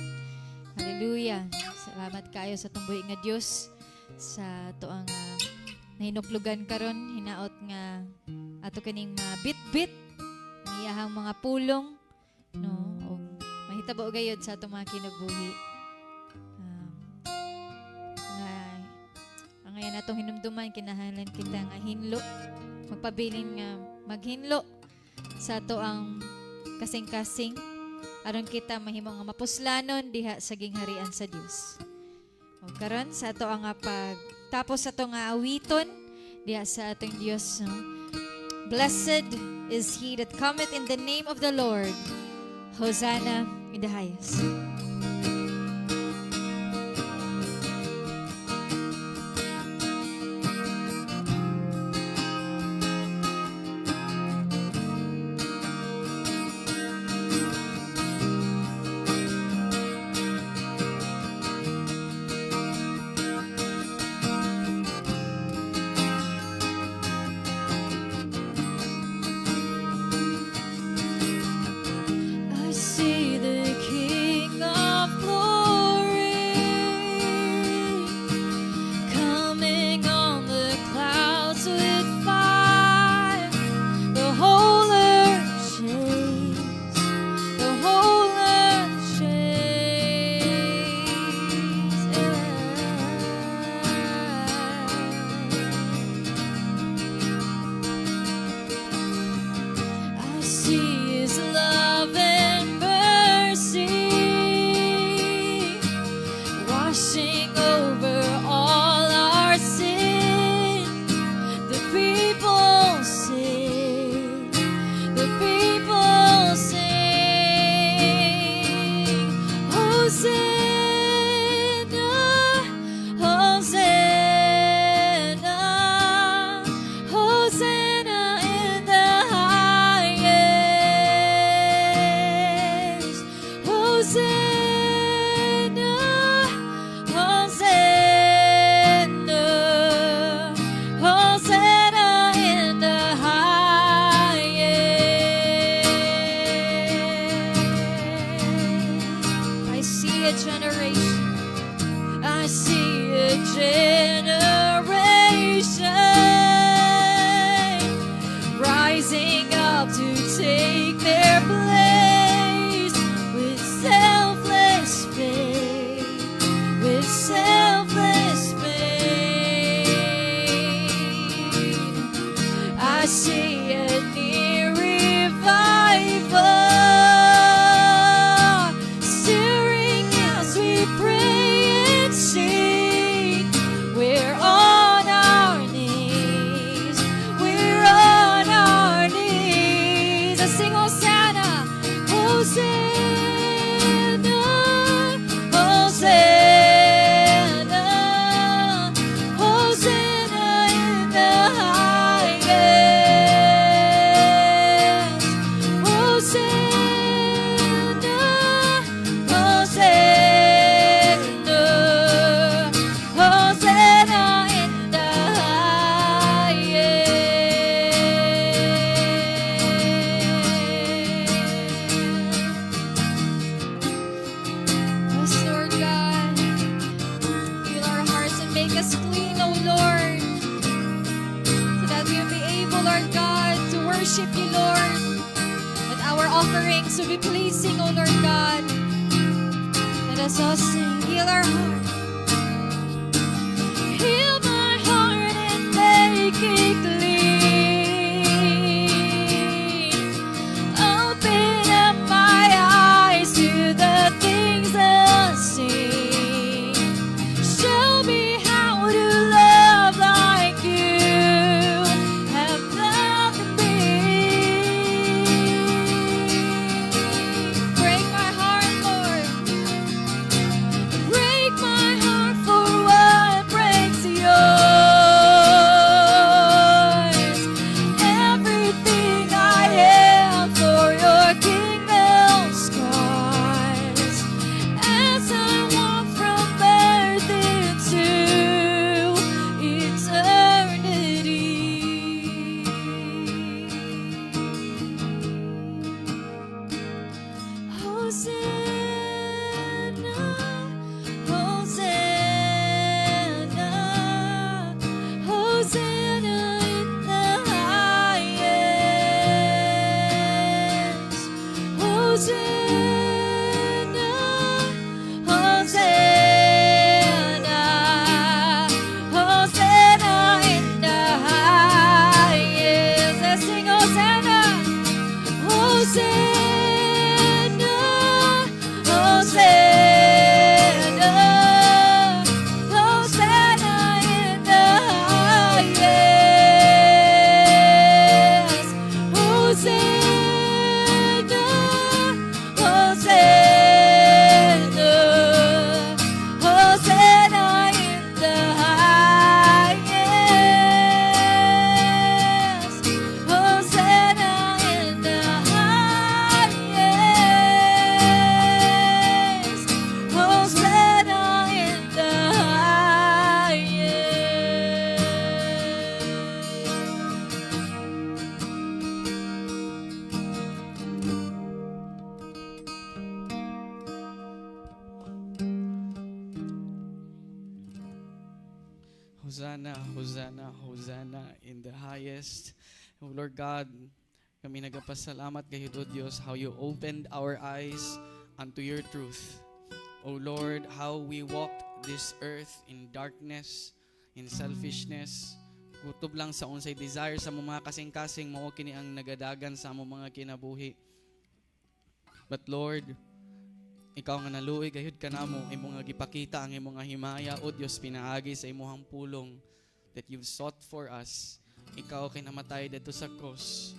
Hallelujah. Salamat kayo sa tumbuhi nga Dios sa ato ang nahinuklugan karon, hinaot nga ato kaning mabit-bit niyahang mga pulong, no? O mahitabo gayud sa ato mga kinabuhi. Nga ngayon atong hinumduman kinahanglan kita nga hinlo, magpabilin nga maghinlo sa ato ang kasing-kasing aron kita mahimo nga mapuslanon diha sa gingharian sa Dios. O karon sa ato ang pagtapos sa ato nga awiton diha sa atong Dios, no? Blessed is he that cometh in the name of the Lord. Hosanna in the highest. I see the King of Glory coming on the clouds with fire. The whole earth shakes. The whole earth shakes. I see His love and mercy washing over all our sin. The people sing. The people sing. Hosanna, Hosanna, Hosanna in the highest. Hosanna, Hosanna, Hosanna in the highest. I see a generation. I see a generation rising up to take their place with selfless faith, with selfless faith. I see a near revival stirring as we pray and sing. We're on our knees. We're on our knees. I sing Hosanna, Hosanna, Hosanna, Hosanna in the highest. Hosanna, Hosanna, Hosanna in the highest. Yes, Lord God, fill our hearts and make us clean, O Lord, so that we will be able, Lord God, to worship you, Lord, that our offerings will be pleasing, O Lord God. Let us all sing, heal our heart. Heal my heart and make it clean. Open up my eyes to the things unseen. Show me how to love like you have loved me. Break my heart, Lord. Break my Hosanna, Hosanna, Hosanna in the highest. O Lord God, kami nagapasalamat kayo, O Diyos, how you opened our eyes unto your truth. O Lord, how we walked this earth in darkness, in selfishness, kutob lang sa unsay desire sa mga kasing-kasing mao kini ang nagadagan sa among mga kinabuhi. But Lord, ikaw nga naluoy gayud kanamo, imo nga gipakita ang imo nga himaya, O Dios, pinaagi sa imong pulong that you've sought for us. Ikaw kay namatay dito sa cross,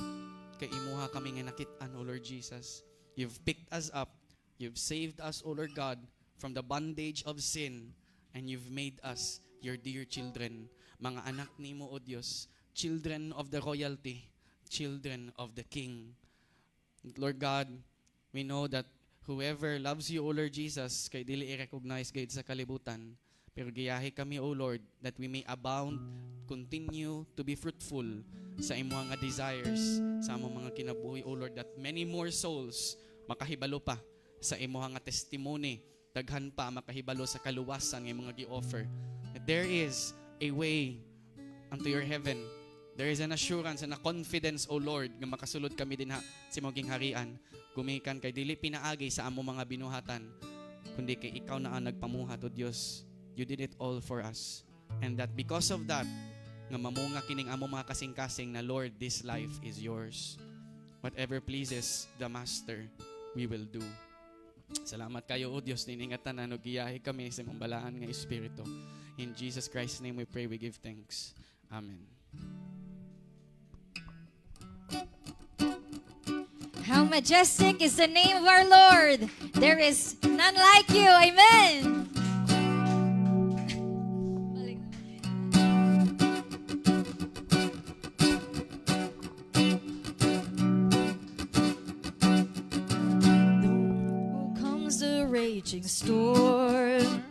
kay imuha kami nga nakit-an, O Lord Jesus. You've picked us up, you've saved us, O Lord God, from the bondage of sin, and you've made us your dear children. Mga anak nimo, O Dios, children of the royalty, children of the King. Lord God, we know that whoever loves you, O Lord Jesus, kay dili i-recognize gayud sa kalibutan. Pero giyahi kami, O Lord, that we may abound, continue to be fruitful sa imong mga desires, sa among mga kinabuhi, O Lord, that many more souls makahibalo pa sa imong nga testimony, daghan pa makahibalo sa kaluwasan nga mga gi-offer. That there is a way unto your heaven. There is an assurance and a confidence, O Lord, nga makasulod kami din sa imong harian. Gumikan kay dili pinaagi sa among mga binuhatan, kundi kay ikaw na ang nagpamuhat, O Dios. You did it all for us. And that because of that, nga mamunga kining among mga kasing-kasing na, Lord, this life is yours. Whatever pleases the Master, we will do. Salamat kayo, O Dios, niningatan na giyahi kami sa imong balaan nga Espiritu. In Jesus Christ's name we pray, we give thanks. Amen. How majestic is the name of our Lord. There is none like you. Amen. Who comes the raging storm?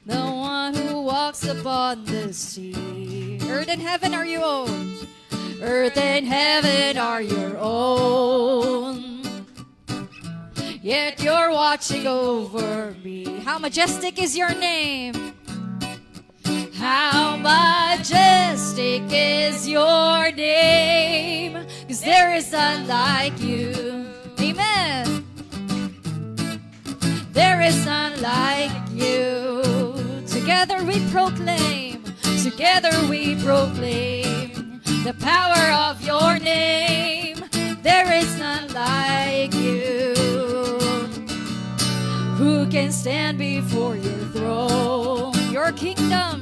The one who walks upon the sea. Earth and heaven are your own. Earth and heaven are your own. Yet you're watching over me. How majestic is your name. How majestic is your name. 'Cause there is none like you. Amen. There is none like you. Together we proclaim, together we proclaim the power of your name. There is none like you. Who can stand before your throne? Your kingdom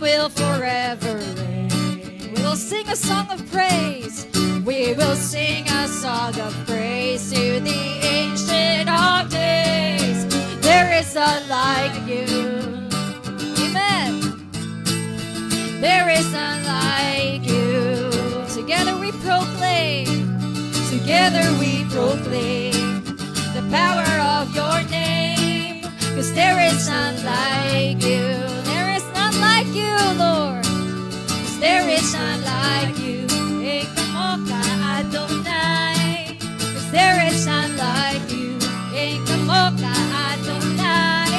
will forever reign. We will sing a song of praise. We will sing a song of praise to the Ancient of Days. There is none like you. Amen. There is none like you. Together we proclaim the power of your name. 'Cause there is none like you. There is none like you, Lord. 'Cause there is none like you. Ekamoka Adonai. 'Cause there is none like you. Ekamoka Adonai.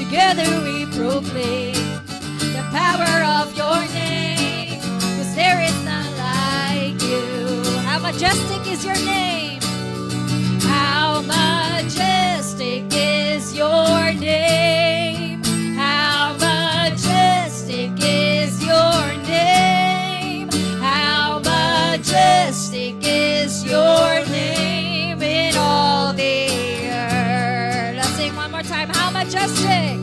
Together we proclaim the power of your name. 'Cause there is none like you. How majestic is your name. How majestic is your name. How majestic is your name. How majestic is your name in all the earth. Let's sing one more time. How majestic.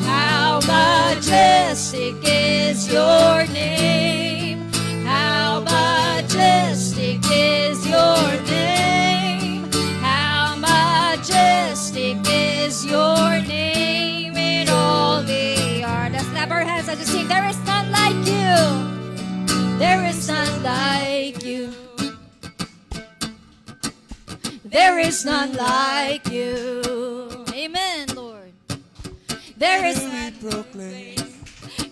How majestic is your name. How majestic is your name. How majestic is your name in all the earth. Let's clap our hands and just sing. There is none like you. There is none like you. There is none like you. Amen, Lord. There is none. Proclaim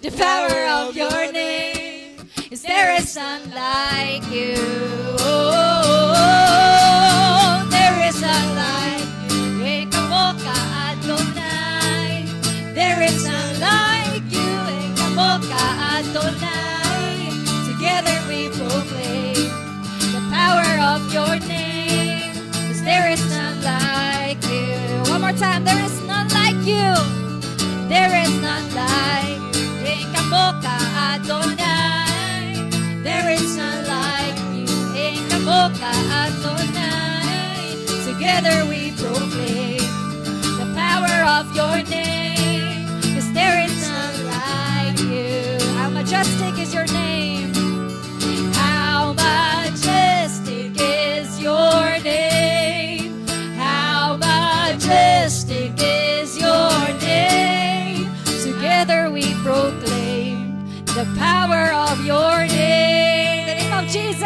The power of your name. Is there is none like you. Oh, there is none like you. Ekamoka Adonai. There is none your name, 'cause there is none like you. One more time, there is none like you. There is none like you. Ikamoka Adonai. There is none like you. Ikamoka Adonai. Together we proclaim the power of your name, 'cause there is none like you. How majestic is your name. How majestic is your name. How majestic is your name. Together we proclaim the power of your name. The name of Jesus.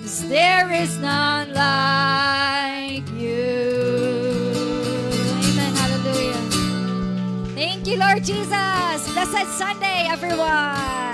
'Cause there is none like you. Amen. Hallelujah. Thank you, Lord Jesus. Blessed Sunday, everyone.